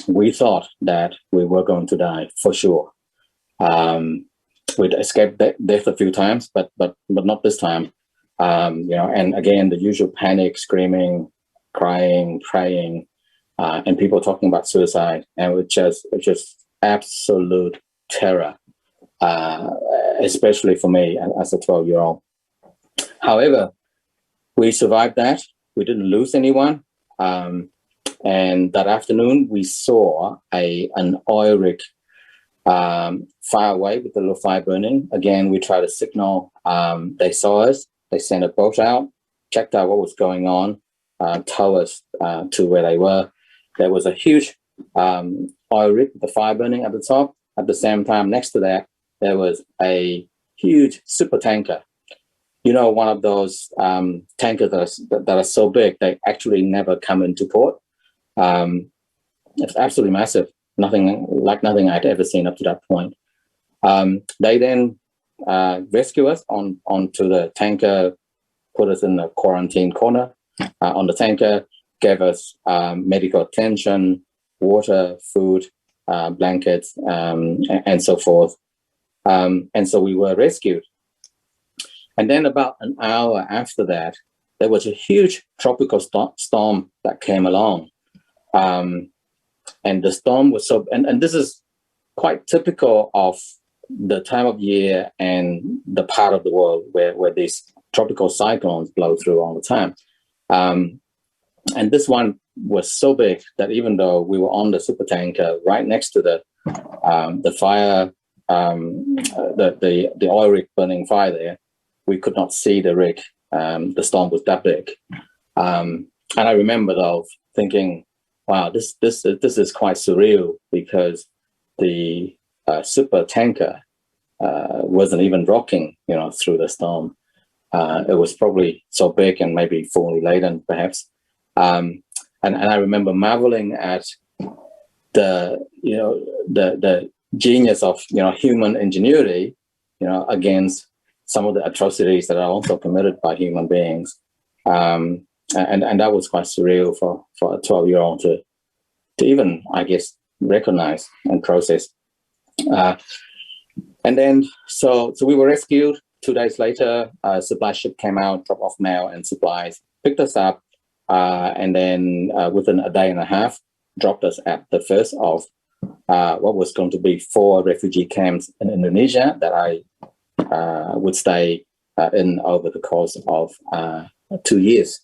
we thought that we were going to die for sure. We'd escaped death a few times, but not this time. And again, the usual panic, screaming, crying, praying, and people talking about suicide, and it was just absolute terror, especially for me as a 12-year-old. However, we survived that. We didn't lose anyone. And that afternoon, we saw an oil rig far away with the little fire burning. Again, we tried to signal. They saw us. They sent a boat out, checked out what was going on, towed us to where they were. There was a huge oil rig with the fire burning at the top. At the same time, next to that, there was a huge super tanker. One of those tankers that are so big, they actually never come into port. It's absolutely massive. Nothing I'd ever seen up to that point. They then rescue us onto the tanker, put us in the quarantine corner on the tanker, gave us medical attention, water, food, blankets, and so forth. And so we were rescued. And then about an hour after that, there was a huge tropical storm that came along. And the storm was and this is quite typical of the time of year and the part of the world where these tropical cyclones blow through all the time. And this one was so big that even though we were on the super tanker right next to the fire, the oil rig burning fire there, we could not see the rig. The storm was that big. And I remember though thinking, wow, this is quite surreal, because the super tanker wasn't even rocking, through the storm. It was probably so big and maybe fully laden, perhaps. And I remember marveling at the genius of human ingenuity, against some of the atrocities that are also committed by human beings. And that was quite surreal for a 12-year-old to even, I guess, recognize and process. And then, so we were rescued. 2 days later, a supply ship came out, dropped off mail and supplies, picked us up, and then within a day and a half, dropped us at the first of what was going to be 4 refugee camps in Indonesia that I would stay in over the course of 2 years.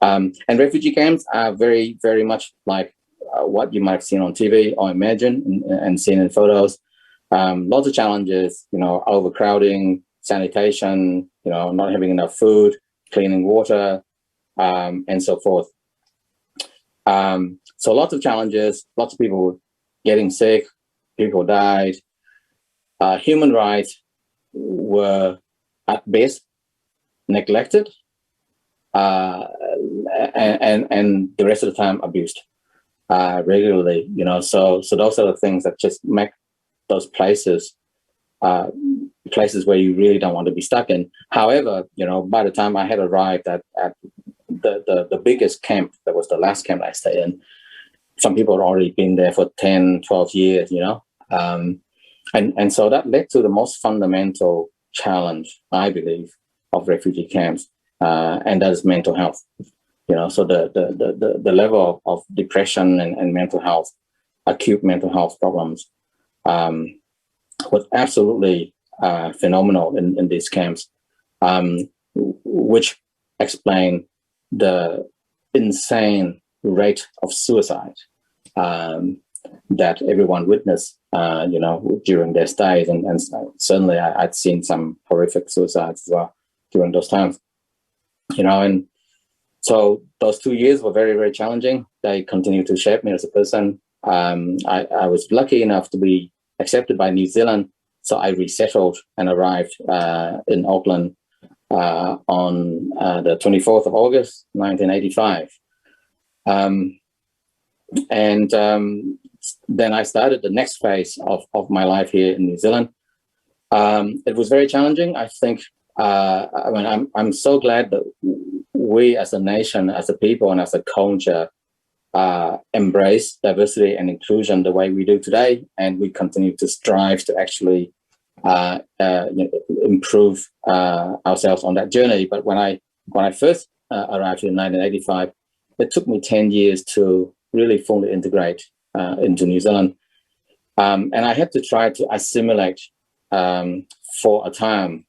And refugee camps are very, very much like what you might have seen on TV or imagine and seen in photos. Lots of challenges, overcrowding, sanitation, not having enough food, cleaning water, and so forth. So lots of challenges, lots of people getting sick, people died. Human rights were at best neglected, and the rest of the time abused regularly. So those are the things that just make those places where you really don't want to be stuck in. However, by the time I had arrived at the biggest camp, that was the last camp I stayed in, some people had already been there for 10, 12 years, and so that led to the most fundamental challenge, I believe, of refugee camps, and that is mental health. So the level of depression and mental health, acute mental health problems, was absolutely phenomenal in these camps, which explain the insane rate of suicide that everyone witnessed, during their stays, and certainly I'd seen some horrific suicides as well during those times. And so those 2 years were very, very challenging. They continued to shape me as a person. I was lucky enough to be accepted by New Zealand, so I resettled and arrived in Auckland on the 24th of August, 1985. Then I started the next phase of my life here in New Zealand. It was very challenging. I think, I'm so glad that we as a nation, as a people, and as a culture embrace diversity and inclusion the way we do today, and we continue to strive to actually improve ourselves on that journey. But when I first arrived in 1985, it took me 10 years to really fully integrate into New Zealand, and I had to try to assimilate for a time.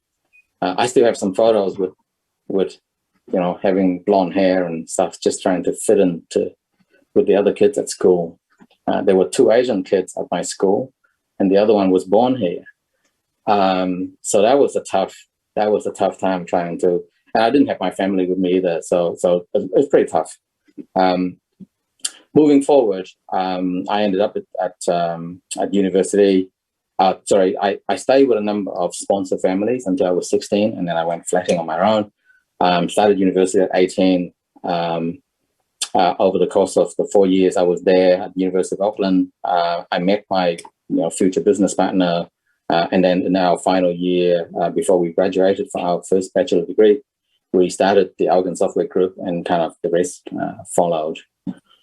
I still have some photos with having blonde hair and stuff, just trying to fit into with the other kids at school. There were 2 Asian kids at my school, and the other one was born here. So that was a tough time trying to, and I didn't have my family with me either. So it was pretty tough. Moving forward, I ended up at university. I stayed with a number of sponsor families until I was 16, and then I went flatting on my own. Started university at 18. Over the course of the 4 years I was there at the University of Auckland, I met my future business partner, and then in our final year, before we graduated for our first bachelor degree, we started the Algan Software Group, and kind of the rest followed.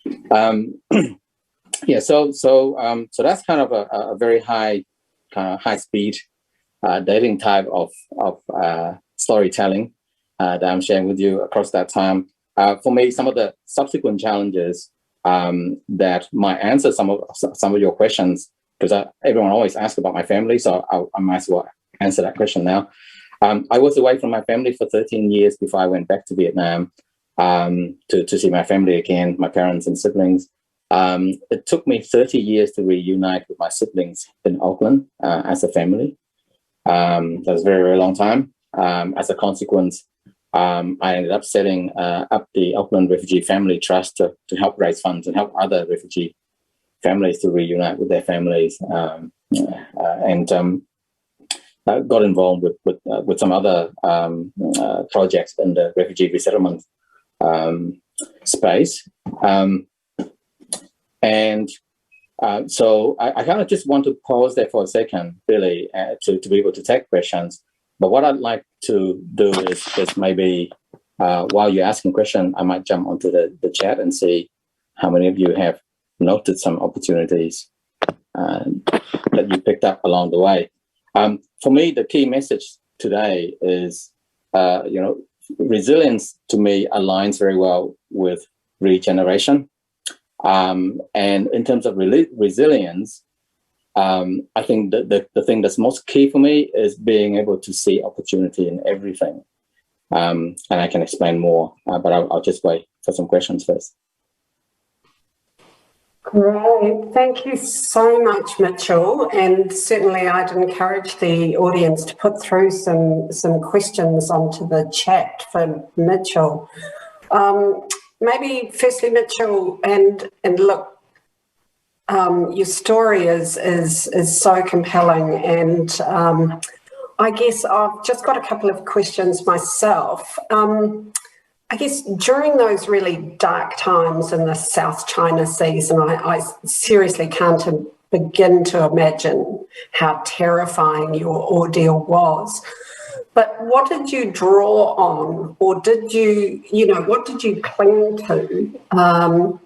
So that's kind of a very high speed dating type of storytelling that I'm sharing with you across that time. For me, some of the subsequent challenges that might answer some of your questions, because everyone always asks about my family, so I might as well answer that question now. I was away from my family for 13 years before I went back to Vietnam to see my family again, my parents and siblings. It took me 30 years to reunite with my siblings in Auckland as a family. That was a very, very long time. As a consequence, I ended up setting up the Auckland Refugee Family Trust to help raise funds and help other refugee families to reunite with their families, and got involved with some other projects in the refugee resettlement space. So I kind of just want to pause there for a second, really, to be able to take questions. But what I'd like to do is maybe while you're asking questions, I might jump onto the chat and see how many of you have noted some opportunities that you picked up along the way. For me, the key message today is, resilience to me aligns very well with regeneration. And in terms of resilience, I think the thing that's most key for me is being able to see opportunity in everything. And I can explain more, but I'll just wait for some questions first. Great. Thank you so much, Mitchell. And certainly I'd encourage the audience to put through some questions onto the chat for Mitchell. Maybe firstly, Mitchell, and look, your story is so compelling, and I guess I've just got a couple of questions myself. I guess during those really dark times in the South China Seas, and I seriously can't begin to imagine how terrifying your ordeal was. But what did you draw on, or did you, what did you cling to,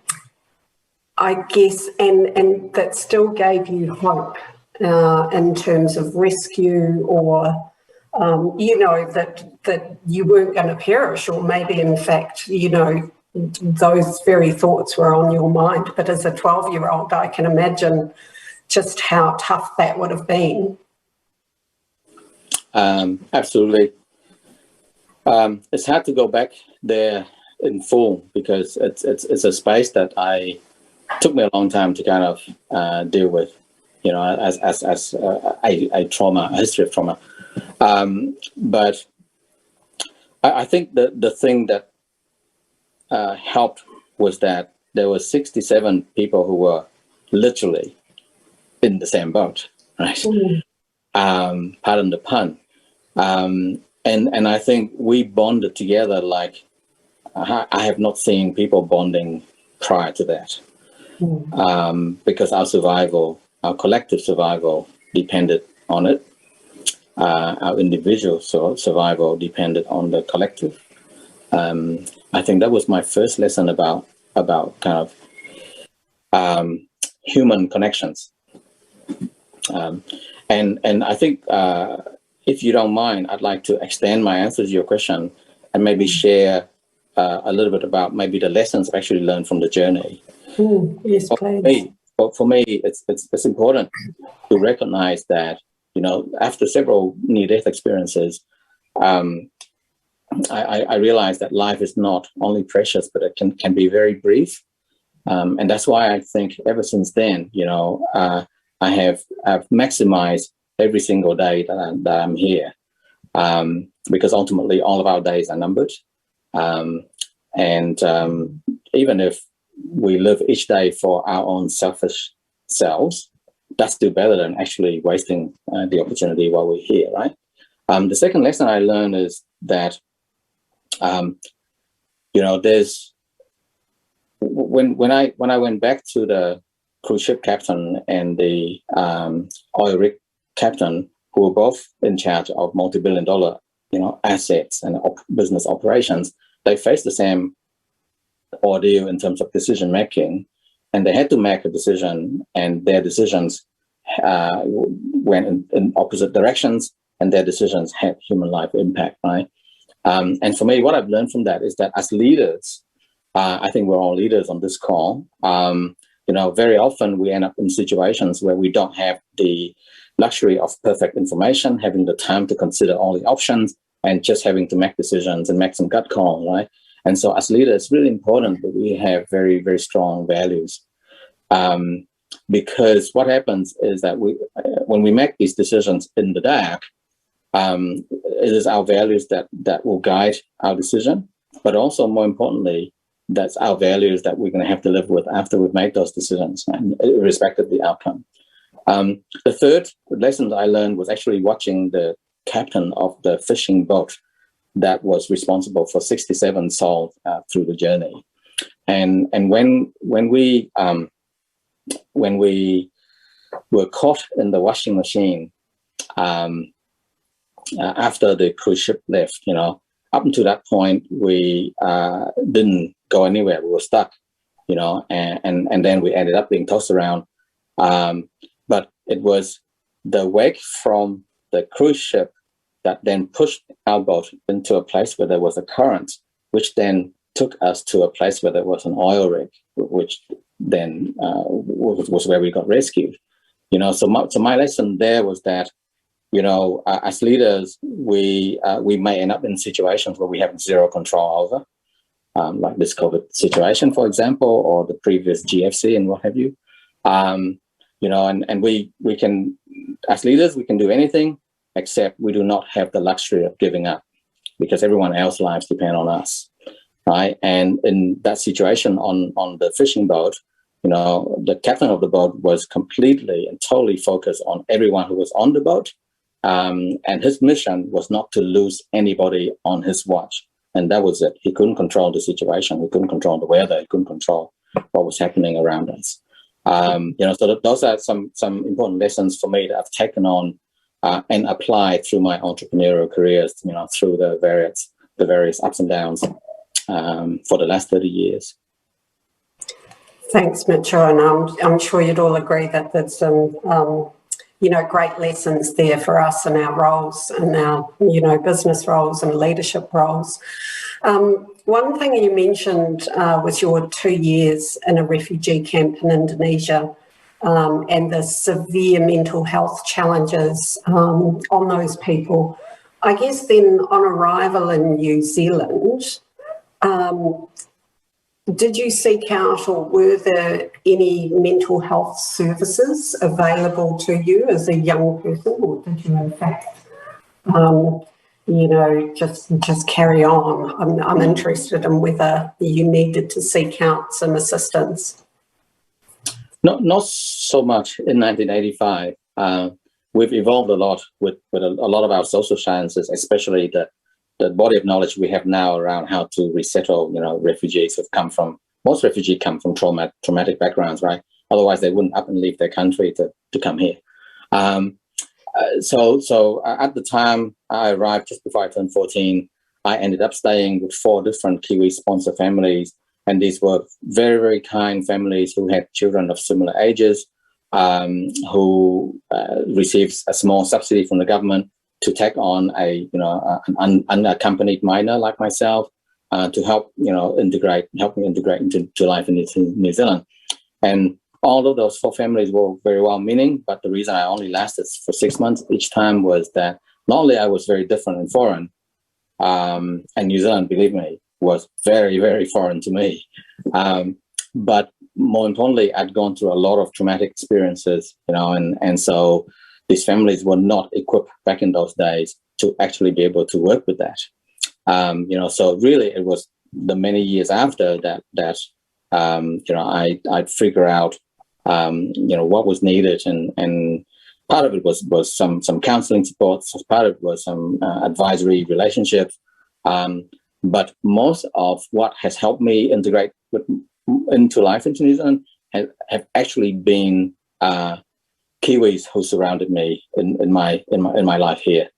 I guess, and that still gave you hope in terms of rescue, or, that you weren't going to perish, or maybe, in fact, those very thoughts were on your mind. But as a 12-year-old, I can imagine just how tough that would have been. Absolutely. It's hard to go back there in full, because it's a space that took me a long time to kind of deal with, as a trauma, a history of trauma. But I think the thing that helped was that there were 67 people who were literally in the same boat, right? Pardon the pun. And I think we bonded together like I have not seen people bonding prior to that, because our survival, our collective survival depended on it. Our individual survival depended on the collective. I think that was my first lesson about kind of human connections. And I think if you don't mind, I'd like to extend my answer to your question and maybe share a little bit about maybe the lessons I actually learned from the journey. Yes, please. For me, it's important to recognize that, you know, after several near-death experiences, I realized that life is not only precious, but it can be very brief. And that's why I think ever since then, you know, I've maximized every single day that I'm here, because ultimately all of our days are numbered. Even if we live each day for our own selfish selves, that's still better than actually wasting the opportunity while we're here, right? The second lesson I learned is that, you know, there's when I went back to the cruise ship captain and the oil rig captain, who were both in charge of multi-billion-dollar, you know, assets and business operations, they faced the same ordeal in terms of decision making, and they had to make a decision, and their decisions went in opposite directions, and their decisions had human life impact, right? And for me, what I've learned from that is that as leaders, I think we're all leaders on this call. You know, very often we end up in situations where we don't have the luxury of perfect information, having the time to consider all the options, and just having to make decisions and make some gut call, right? And so as leaders, it's really important that we have very, very strong values. Because what happens is that when we make these decisions in the dark, it is our values that will guide our decision, but also more importantly, that's our values that we're going to have to live with after we've made those decisions, irrespective of the outcome. The third lesson that I learned was actually watching the captain of the fishing boat that was responsible for 67 souls through the journey. And when we were caught in the washing machine after the cruise ship left, you know, up until that point, we didn't go anywhere. We were stuck, you know, and then we ended up being tossed around. But it was the wake from the cruise ship that then pushed our boat into a place where there was a current, which then took us to a place where there was an oil rig, which then was where we got rescued. You know, so my lesson there was that, you know, as leaders, we may end up in situations where we have zero control over, like this COVID situation, for example, or the previous GFC and what have you. You know, and we can, as leaders, we can do anything, except we do not have the luxury of giving up, because everyone else's lives depend on us, right? And in that situation on the fishing boat, you know, the captain of the boat was completely and totally focused on everyone who was on the boat. And his mission was not to lose anybody on his watch. And that was it. He couldn't control the situation. He couldn't control the weather. He couldn't control what was happening around us. You know, so those are some important lessons for me that I've taken on and applied through my entrepreneurial careers, you know, through the various ups and downs for the last 30 years. Thanks, Mitchell, and I'm sure you'd all agree that there's some, you know, great lessons there for us in our roles, in our, you know, business roles and leadership roles. One thing you mentioned was your 2 years in a refugee camp in Indonesia and the severe mental health challenges on those people. I guess then on arrival in New Zealand, did you seek out, or were there any mental health services available to you as a young person, or did you in fact, just carry on. I'm interested in whether you needed to seek out some assistance. Not so much in 1985. We've evolved a lot with a lot of our social sciences, especially the body of knowledge we have now around how to resettle, refugees most refugees come from traumatic backgrounds, right? Otherwise they wouldn't up and leave their country to come here. So at the time I arrived, just before I turned 14, I ended up staying with 4 different Kiwi sponsor families. And these were very, very kind families who had children of similar ages, who received a small subsidy from the government to take on an unaccompanied minor like myself, to help me integrate into life in New Zealand. And all of those 4 families were very well-meaning, but the reason I only lasted for 6 months each time was that not only I was very different and foreign, and New Zealand, believe me, was very, very foreign to me. But more importantly, I'd gone through a lot of traumatic experiences, and so these families were not equipped back in those days to actually be able to work with that. So really it was the many years after that I'd figure out, what was needed, and part of it was some counseling support, part of it was some advisory relationships. But most of what has helped me integrate into life in New Zealand have actually been Kiwis who surrounded me in my life here.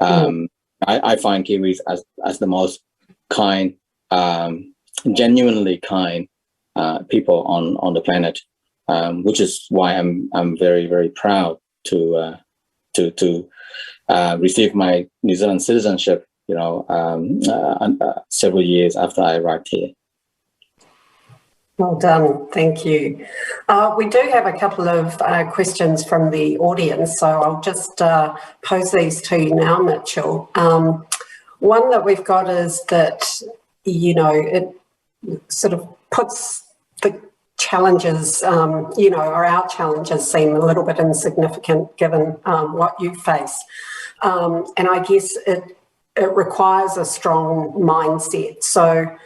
I find Kiwis as the most kind, genuinely kind people on the planet, which is why I'm very, very proud to receive my New Zealand citizenship, several years after I arrived here. Well done, thank you. We do have a couple of questions from the audience, so I'll just pose these to you now, Mitchell. One that we've got is that, it sort of puts the challenges, or our challenges seem a little bit insignificant given what you face. And I guess it requires a strong mindset. So,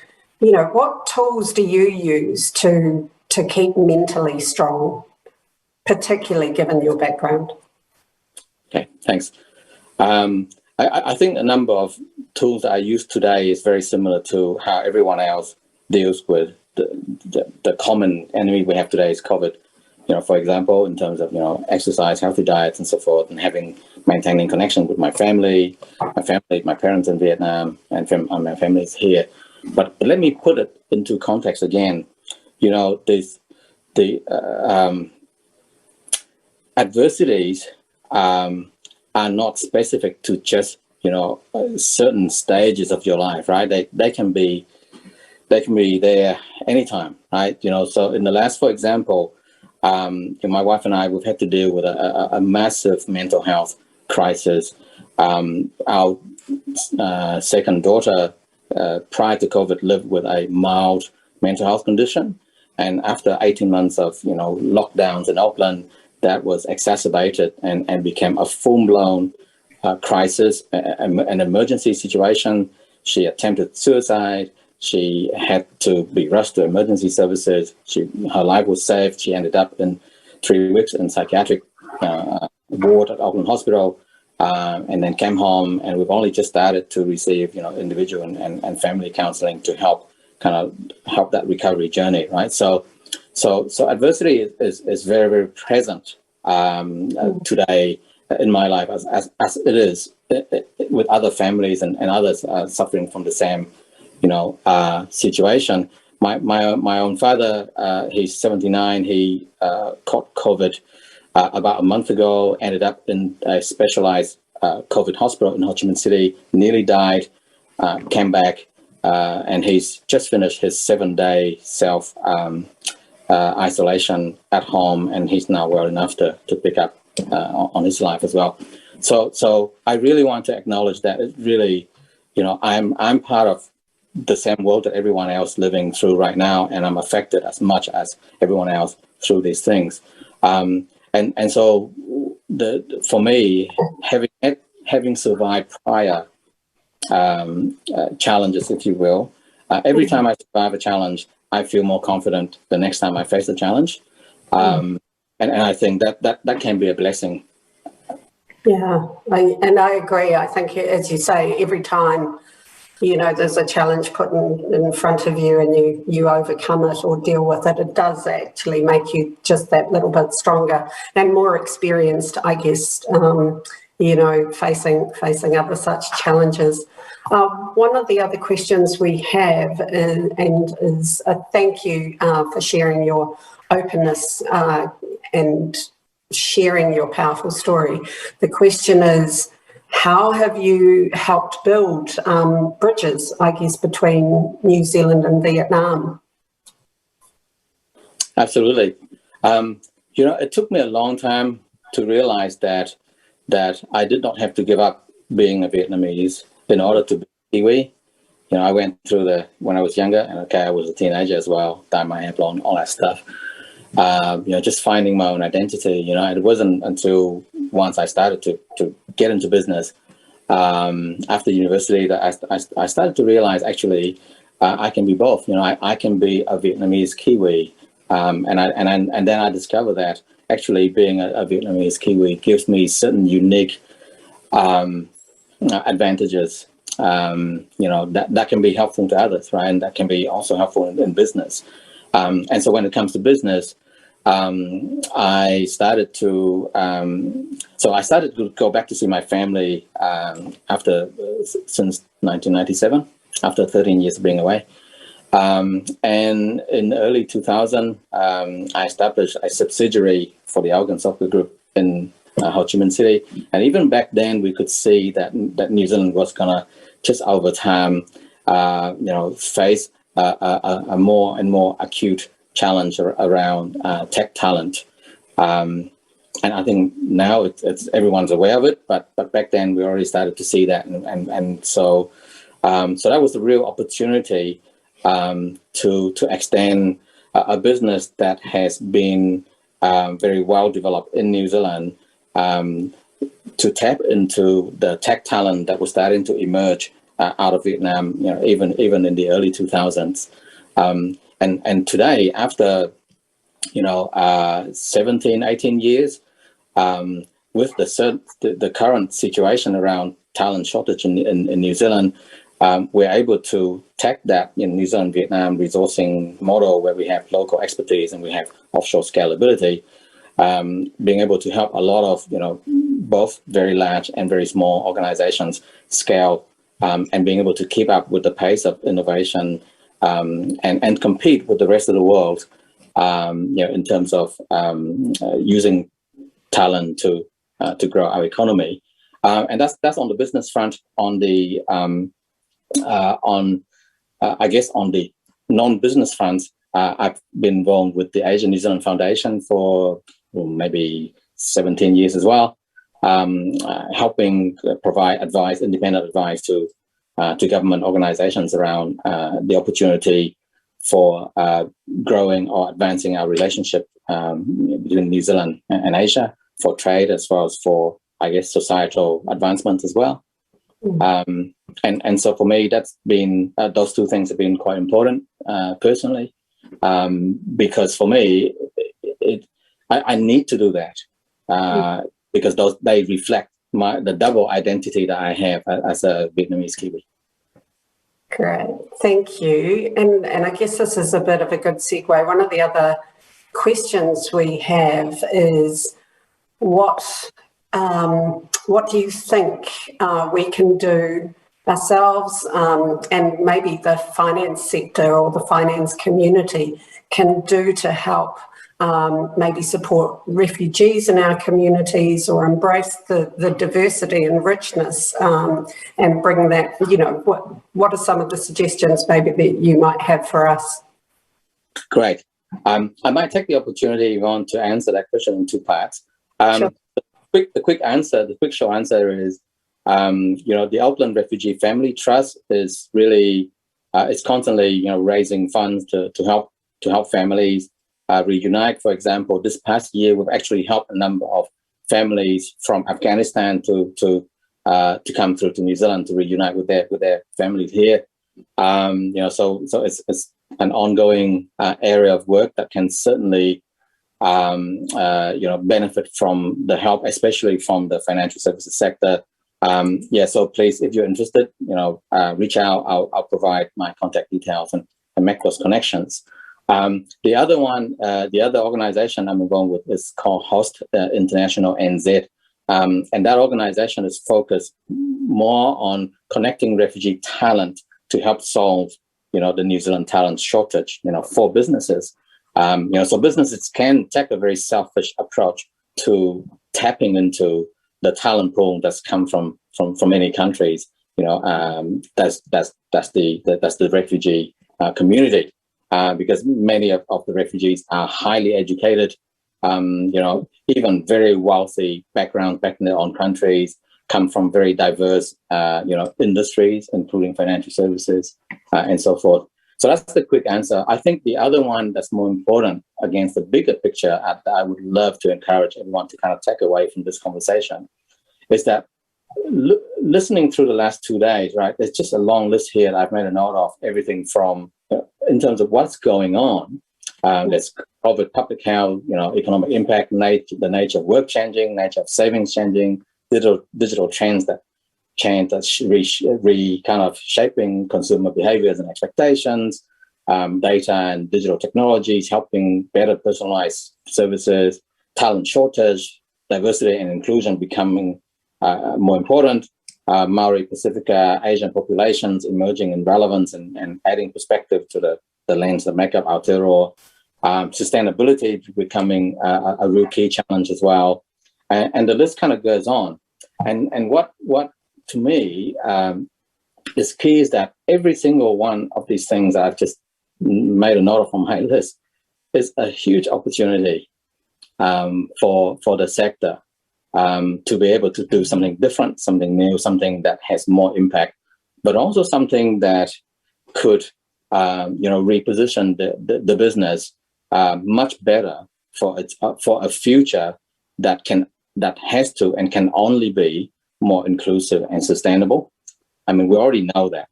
what tools do you use to keep mentally strong, particularly given your background? Okay, thanks. I think a number of tools that I use today is very similar to how everyone else deals with the common enemy we have today is COVID. For example, in terms of, exercise, healthy diets and so forth, and maintaining connection with my family, my parents in Vietnam, and my family is here. But let me put it into context again. The adversities are not specific to just certain stages of your life, right? They can be there anytime, right? So in the last, for example, my wife and I, we've had to deal with a massive mental health crisis. Our second daughter, prior to COVID, lived with a mild mental health condition. And after 18 months of, lockdowns in Auckland, that was exacerbated and became a full-blown crisis, an emergency situation. She attempted suicide. She had to be rushed to emergency services. Her life was saved. She ended up in 3 weeks in psychiatric ward at Auckland Hospital, and then came home. And we've only just started to receive, individual and family counseling to help that recovery journey, right? So adversity is very, very present today in my life, as it is with other families and others suffering from the same situation. My own father, he's 79. He caught COVID about a month ago. Ended up in a specialized COVID hospital in Hutchinson City. Nearly died. Came back, and he's just finished his 7-day self isolation at home, and he's now well enough to pick up on his life as well. So I really want to acknowledge that it really, I'm part of the same world that everyone else living through right now, and I'm affected as much as everyone else through these things. And so for me, having survived prior challenges, if you will. Every time I survive a challenge, I feel more confident the next time I face a challenge. And I think that can be a blessing. Yeah, I agree. I think, as you say, every time, there's a challenge put in front of you and you overcome it or deal with it, it does actually make you just that little bit stronger and more experienced, I guess, facing other such challenges. One of the other questions we have is a thank you for sharing your openness and sharing your powerful story. The question is, how have you helped build bridges, I guess, between New Zealand and Vietnam? Absolutely. It took me a long time to realize that I did not have to give up being a Vietnamese in order to be Kiwi. I went through when I was younger, and I was a teenager as well, dyed my hair blonde, all that stuff. Just finding my own identity. It wasn't until once I started to get into business after university that I started to realize actually I can be both. I can be a Vietnamese Kiwi, and then I discovered that actually being a Vietnamese Kiwi gives me certain unique advantages. That can be helpful to others, right? And that can be also helpful in business. And so when it comes to business, I started to go back to see my family since 1997, after 13 years of being away. And in early 2000, I established a subsidiary for the Algon Software Group in Ho Chi Minh City. And even back then, we could see that New Zealand was going to just over time, face a more and more acute challenge around tech talent. And I think now it's everyone's aware of it, but back then we already started to see that. And so that was the real opportunity to extend a business that has been very well developed in New Zealand, to tap into the tech talent that was starting to emerge out of Vietnam, even in the early 2000s. And today, after 17, 18 years, with the current situation around talent shortage in New Zealand, we're able to take that New Zealand Vietnam resourcing model where we have local expertise and we have offshore scalability, being able to help a lot of both very large and very small organizations scale, and being able to keep up with the pace of innovation, and compete with the rest of the world, in terms of using talent to grow our economy, and that's on the business front. On the I guess on the non-business fronts, I've been involved with the Asian New Zealand Foundation for maybe 17 years as well, helping provide independent advice to government organizations around the opportunity for growing or advancing our relationship between New Zealand and Asia, for trade as well as for, I guess, societal advancement as well. And so for me, that's been those two things have been quite important personally, because for me, I need to do that because they reflect the double identity that I have as a Vietnamese Kiwi. Great, thank you. And I guess this is a bit of a good segue. One of the other questions we have is what do you think we can do ourselves, and maybe the finance sector or the finance community can do to help maybe support refugees in our communities, or embrace the diversity and richness, and bring that, what are some of the suggestions maybe that you might have for us? Great. I might take the opportunity, Yvonne, to answer that question in two parts. Sure. The quick short answer is, the Auckland Refugee Family Trust is really, it's constantly, raising funds to help families reunite. For example, this past year, we've actually helped a number of families from Afghanistan to to come through to New Zealand to reunite with their families here. So it's an ongoing area of work that can certainly benefit from the help, especially from the financial services sector. So please, if you're interested, reach out. I'll provide my contact details and make those connections. The other organization I'm involved with is called Host International NZ. And that organization is focused more on connecting refugee talent to help solve, the New Zealand talent shortage, for businesses. So businesses can take a very selfish approach to tapping into the talent pool that's come from many countries. That's the refugee community, because many of the refugees are highly educated, even very wealthy backgrounds back in their own countries, come from very diverse, industries, including financial services and so forth. So that's the quick answer. I think the other one that's more important against the bigger picture that I would love to encourage everyone to kind of take away from this conversation is that listening through the last 2 days, right, there's just a long list here that I've made a note of, everything from, in terms of what's going on. There's COVID, public health, economic impact, the nature of work changing, nature of savings changing, digital trends that change, that's kind of shaping consumer behaviors and expectations, data and digital technologies helping better personalized services, talent shortage, diversity and inclusion becoming more important, Maori, Pacifica, Asian populations emerging in relevance and adding perspective to the lens that make up Aotearoa, sustainability becoming a real key challenge as well, and the list kind of goes on. And what to me is key is that every single one of these things I've just made a note of on my list is a huge opportunity for the sector to be able to do something different, something new, something that has more impact, but also something that could reposition the business much better for a future that has to and can only be more inclusive and sustainable. I mean, we already know that,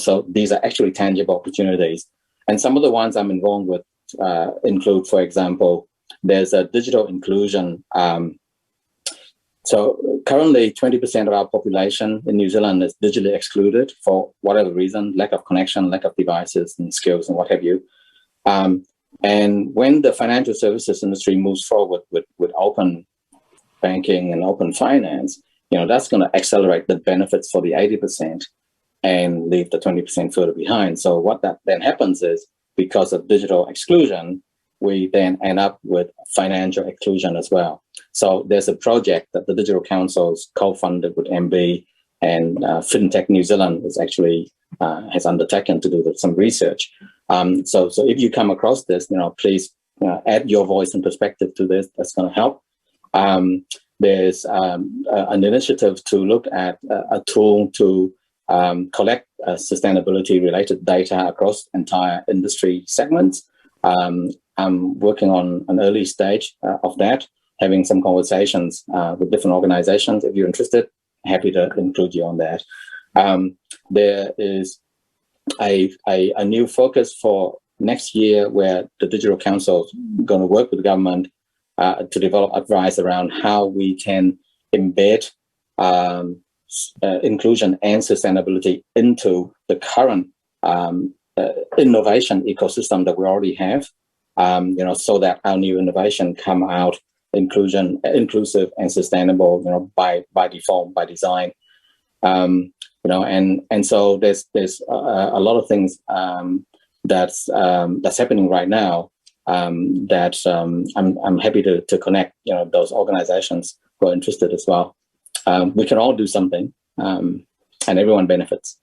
so these are actually tangible opportunities. And some of the ones I'm involved with include, for example, there's a digital inclusion. So currently 20% of our population in New Zealand is digitally excluded for whatever reason, lack of connection, lack of devices and skills and what have you. And when the financial services industry moves forward with open banking and open finance, that's going to accelerate the benefits for the 80% and leave the 20% further behind. So what that then happens is, because of digital exclusion, we then end up with financial exclusion as well. So there's a project that the Digital Council's co-funded with MB and FinTech New Zealand is actually has undertaken to do some research. So if you come across this, please add your voice and perspective to this. That's going to help. There's an initiative to look at a tool to collect sustainability-related data across entire industry segments. I'm working on an early stage of that, having some conversations with different organizations. If you're interested, happy to include you on that. There is a new focus for next year where the Digital Council is going to work with the government to develop advice around how we can embed inclusion and sustainability into the current innovation ecosystem that we already have, so that our new innovation come out inclusive and sustainable, by default, by design, and so there's a lot of things that's happening right now. That I'm happy to connect, those organizations who are interested as well. We can all do something, and everyone benefits.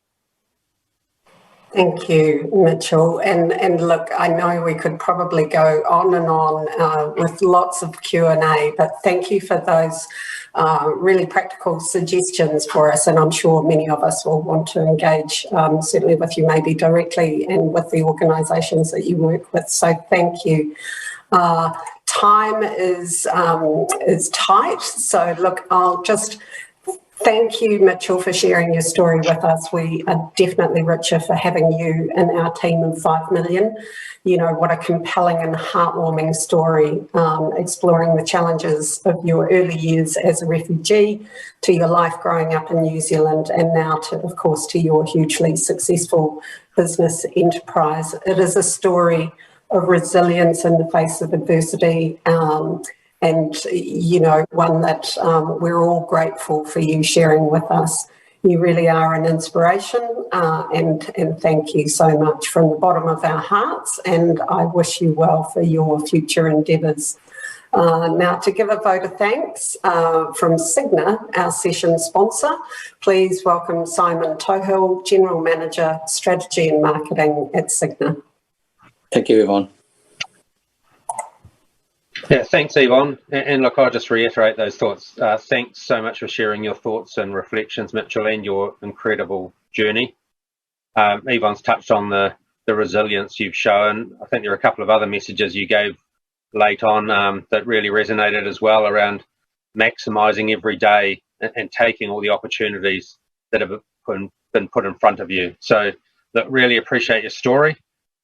Thank you, Mitchell. And look, I know we could probably go on and on with lots of Q&A, but thank you for those really practical suggestions for us. And I'm sure many of us will want to engage, certainly with you maybe directly and with the organisations that you work with. So thank you. Time is tight. So look, I'll just Thank you, Mitchell, for sharing your story with us. We are definitely richer for having you in our team of 5 million. You know, what a compelling and heartwarming story, exploring the challenges of your early years as a refugee, to your life growing up in New Zealand, and now, to, of course, to your hugely successful business enterprise. It is a story of resilience in the face of adversity, and, you know, one that we're all grateful for you sharing with us. You really are an inspiration, and thank you so much from the bottom of our hearts, and I wish you well for your future endeavours. Now, to give a vote of thanks from Cigna, our session sponsor, please welcome Simon Tohill, General Manager, Strategy and Marketing at Cigna. Thank you, Yvonne. Yeah, thanks, Yvonne. And look, I'll just reiterate those thoughts. Thanks so much for sharing your thoughts and reflections, Mitchell, and your incredible journey. Yvonne's touched on the resilience you've shown. I think there are a couple of other messages you gave late on that really resonated as well, around maximising every day and taking all the opportunities that have been put in front of you. So, look, really appreciate your story.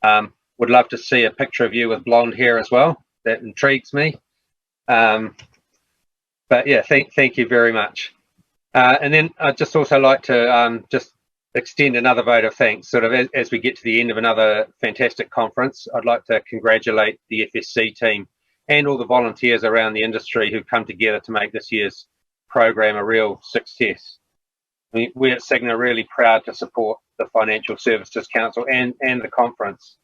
Would love to see a picture of you with blonde hair as well. That intrigues me. But yeah, thank you very much. And then I'd just also like to just extend another vote of thanks. Sort of as we get to the end of another fantastic conference, I'd like to congratulate the FSC team and all the volunteers around the industry who've come together to make this year's program a real success. We at Cigna are really proud to support the Financial Services Council and the conference.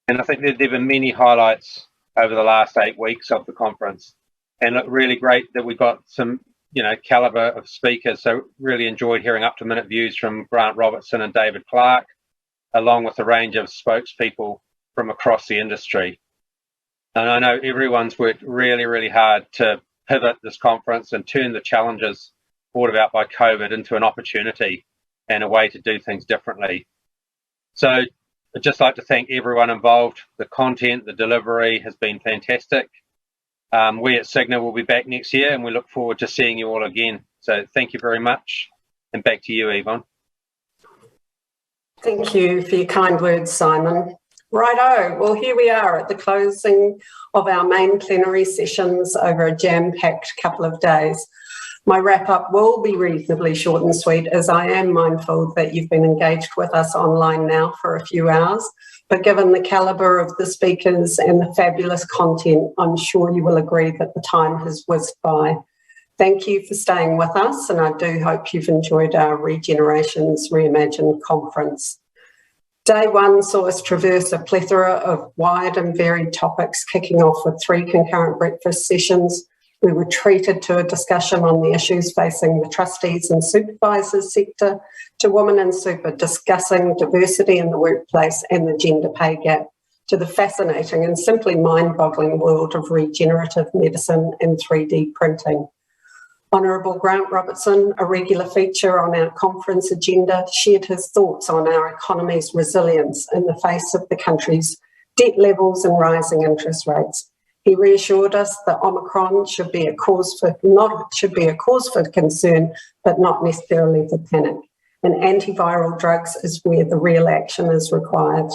And I think there have been many highlights over the last 8 weeks of the conference, and look, really great that we got some, you know, caliber of speakers. So really enjoyed hearing up-to-minute views from Grant Robertson and David Clark, along with a range of spokespeople from across the industry. And I know everyone's worked really, really hard to pivot this conference and turn the challenges brought about by COVID into an opportunity and a way to do things differently. So I'd just like to thank everyone involved. The content, the delivery has been fantastic. We at Cigna will be back next year, and we look forward to seeing you all again. So thank you very much. And back to you, Yvonne. Thank you for your kind words, Simon. Righto, well, here we are at the closing of our main plenary sessions over a jam-packed couple of days. My wrap-up will be reasonably short and sweet, as I am mindful that you've been engaged with us online now for a few hours. But given the calibre of the speakers and the fabulous content, I'm sure you will agree that the time has whizzed by. Thank you for staying with us, and I do hope you've enjoyed our ReGenerations Reimagined conference. Day one saw us traverse a plethora of wide and varied topics, kicking off with 3 concurrent breakfast sessions. We were treated to a discussion on the issues facing the trustees and supervisors sector, to Women in Super discussing diversity in the workplace and the gender pay gap, to the fascinating and simply mind-boggling world of regenerative medicine and 3D printing. Honourable Grant Robertson, a regular feature on our conference agenda, shared his thoughts on our economy's resilience in the face of the country's debt levels and rising interest rates. He reassured us that Omicron should be a cause for concern, but not necessarily for panic. And antiviral drugs is where the real action is required.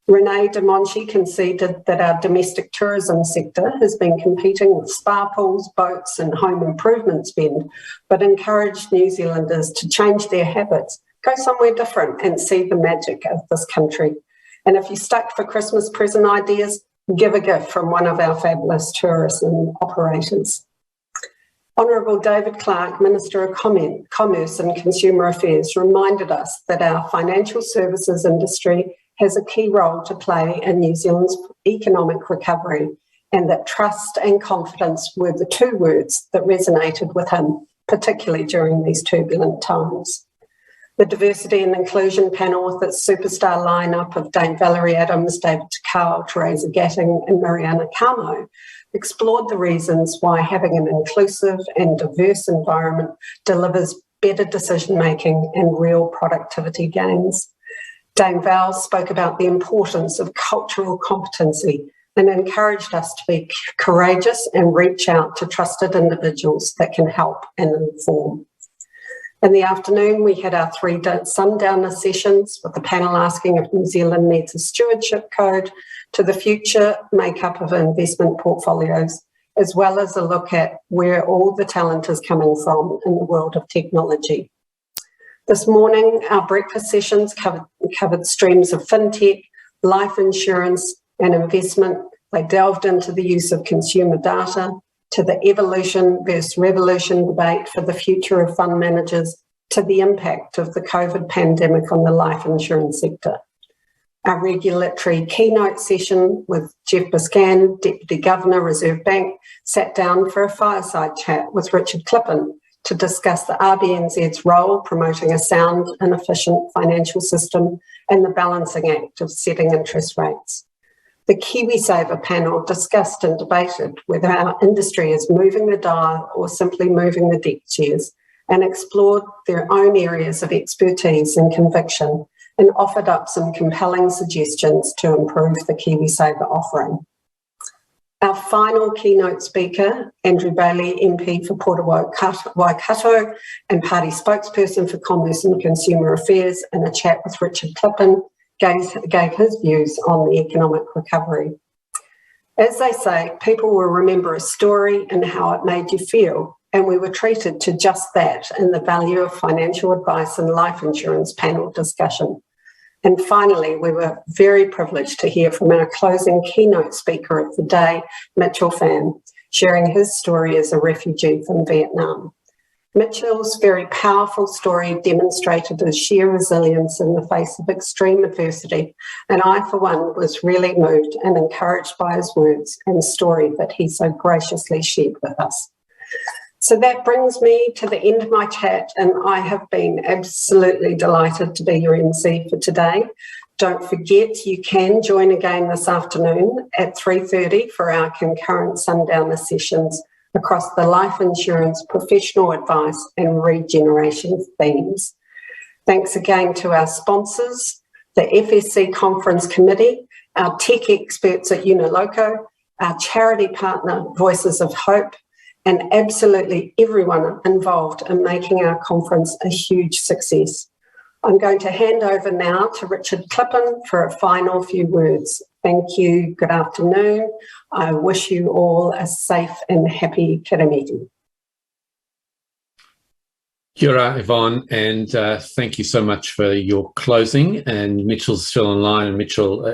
Renee de Monchi conceded that our domestic tourism sector has been competing with spa pools, boats and home improvement spend, but encouraged New Zealanders to change their habits, go somewhere different and see the magic of this country. And if you're stuck for Christmas present ideas, give a gift from one of our fabulous tourism operators. Honourable David Clark, Minister of Commerce and Consumer Affairs, reminded us that our financial services industry has a key role to play in New Zealand's economic recovery, and that trust and confidence were the 2 words that resonated with him, particularly during these turbulent times. The Diversity and Inclusion panel, with its superstar lineup of Dame Valerie Adams, David Takao, Teresa Gatting and Mariana Camo, explored the reasons why having an inclusive and diverse environment delivers better decision-making and real productivity gains. Dame Val spoke about the importance of cultural competency and encouraged us to be courageous and reach out to trusted individuals that can help and inform. In the afternoon, we had our 3 sundowner sessions with the panel asking if New Zealand needs a stewardship code to the future makeup of investment portfolios, as well as a look at where all the talent is coming from in the world of technology. This morning, our breakfast sessions covered streams of fintech, life insurance and investment. They delved into the use of consumer data, to the evolution versus revolution debate for the future of fund managers, to the impact of the COVID pandemic on the life insurance sector. Our regulatory keynote session with Jeff Biscan, Deputy Governor, Reserve Bank, sat down for a fireside chat with Richard Clippen to discuss the RBNZ's role promoting a sound and efficient financial system and the balancing act of setting interest rates. The KiwiSaver panel discussed and debated whether our industry is moving the dial or simply moving the deck chairs, and explored their own areas of expertise and conviction, and offered up some compelling suggestions to improve the KiwiSaver offering. Our final keynote speaker, Andrew Bailey, MP for Port Waikato and party spokesperson for Commerce and Consumer Affairs, in a chat with Richard Clippen, gave his views on the economic recovery. As they say, people will remember a story and how it made you feel, and we were treated to just that in the Value of Financial Advice and Life Insurance panel discussion. And finally, we were very privileged to hear from our closing keynote speaker of the day, Mitchell Pham, sharing his story as a refugee from Vietnam. Mitchell's very powerful story demonstrated his sheer resilience in the face of extreme adversity, and I, for one, was really moved and encouraged by his words and story that he so graciously shared with us. So that brings me to the end of my chat, and I have been absolutely delighted to be your MC for today. Don't forget, you can join again this afternoon at 3:30 for our concurrent sundowner sessions across the life insurance, professional advice and regeneration themes. Thanks again to our sponsors, the FSC Conference Committee, our tech experts at Uniloco, our charity partner, Voices of Hope, and absolutely everyone involved in making our conference a huge success. I'm going to hand over now to Richard Clippen for a final few words. Thank you. Good afternoon. I wish you all a safe and happy Kirimeti. Kia ora, Yvonne, and thank you so much for your closing. And Mitchell's still online, and Mitchell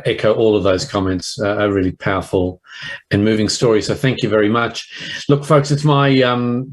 echo all of those comments. A really powerful and moving story. So thank you very much. Look, folks, it's my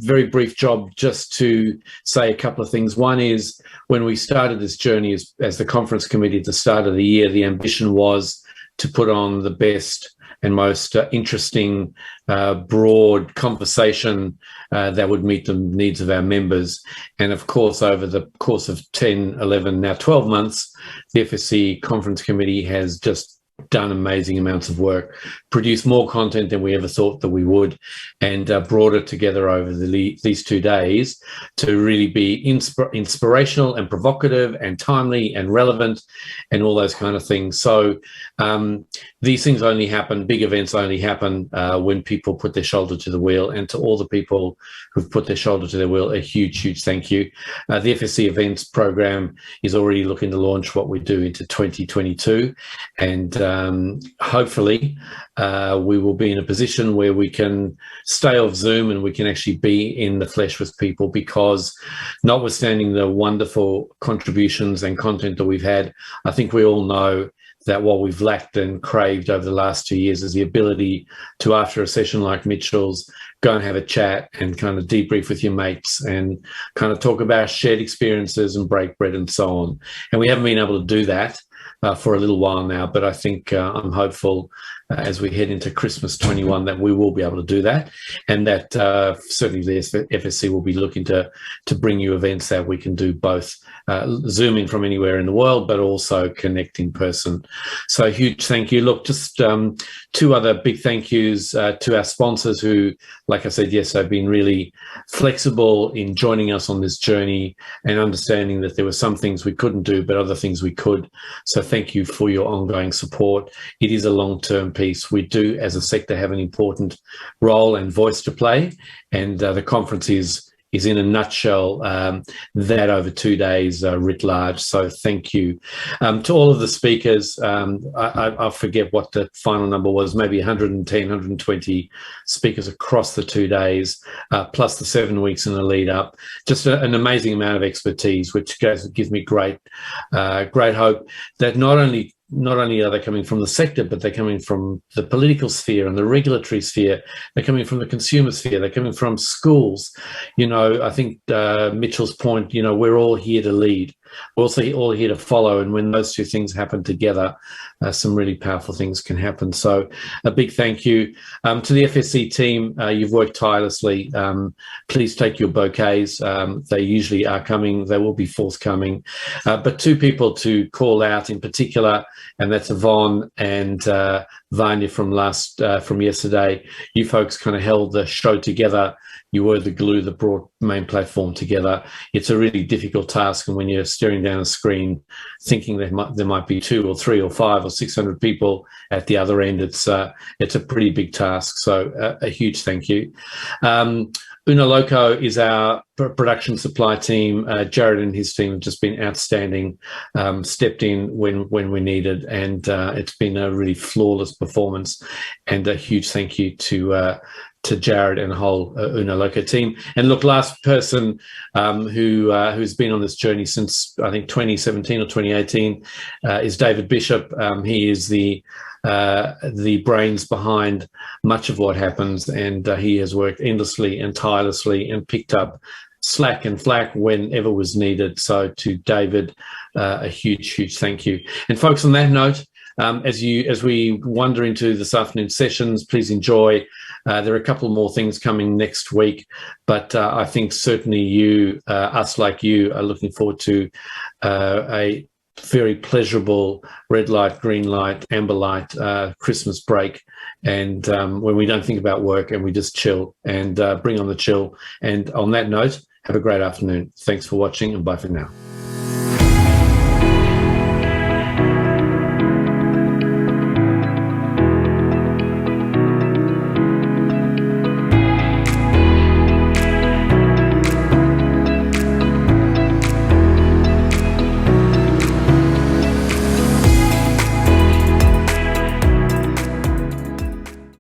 very brief job just to say a couple of things. One is, when we started this journey as the conference committee at the start of the year, the ambition was to put on the best and most interesting, broad conversation that would meet the needs of our members. And of course, over the course of 10, 11, now 12 months, the FSC Conference Committee has just done amazing amounts of work, produced more content than we ever thought that we would, and brought it together over these 2 days to really be inspirational and provocative and timely and relevant and all those kind of things. So these things only happen, big events only happen when people put their shoulder to the wheel. And to all the people who've put their shoulder to the wheel, a huge, huge thank you. The FSC Events program is already looking to launch what we do into 2022, and hopefully we will be in a position where we can stay off Zoom and we can actually be in the flesh with people, because notwithstanding the wonderful contributions and content that we've had, I think we all know that what we've lacked and craved over the last 2 years is the ability to, after a session like Mitchell's, go and have a chat and kind of debrief with your mates and kind of talk about shared experiences and break bread and so on. And we haven't been able to do that for a little while now, but I think I'm hopeful as we head into Christmas 21 that we will be able to do that, and that certainly the FSC will be looking to bring you events that we can do both Zooming from anywhere in the world, but also connect in person. So huge thank you. Look, just 2 other big thank yous to our sponsors who, like I said, yes, have been really flexible in joining us on this journey and understanding that there were some things we couldn't do, but other things we could. So thank you for your ongoing support. It is a long-term piece. We do, as a sector, have an important role and voice to play, and the conference is is in a nutshell that over 2 days writ large. So thank you. To all of the speakers, I forget what the final number was, maybe 110, 120 speakers across the 2 days, plus the 7 weeks in the lead up. Just an amazing amount of expertise, which gives me great hope that not only are they coming from the sector, but they're coming from the political sphere and the regulatory sphere. They're coming from the consumer sphere. They're coming from schools. I think Mitchell's point, we're all here to lead. We're also all here to follow. And when those two things happen together, some really powerful things can happen. So a big thank you to the FSC team. You've worked tirelessly. Please take your bouquets. They usually are coming. They will be forthcoming. But two people to call out in particular, and that's Yvonne and Vanya from yesterday. You folks kind of held the show together. You were the glue that brought Main Platform together. It's a really difficult task, and when you're staring down a screen thinking there might be 2 or 3 or 5 or 600 people at the other end, it's a pretty big task. So a huge thank you. Una Loco is our production supply team. Jared and his team have just been outstanding, stepped in when we needed, and it's been a really flawless performance. And a huge thank you to Jared and the whole Una Loco team. And look, last person who's been on this journey since I think 2017 or 2018 is David Bishop. He is the brains behind much of what happens, and he has worked endlessly and tirelessly and picked up slack and flack whenever was needed. So to David, a huge thank you. And folks, on that note, as we wander into this afternoon's sessions, please enjoy. There are a couple more things coming next week, but I think certainly us like you, are looking forward to a very pleasurable red light, green light, amber light Christmas break, and when we don't think about work and we just chill and bring on the chill. And on that note, have a great afternoon. Thanks for watching, and bye for now.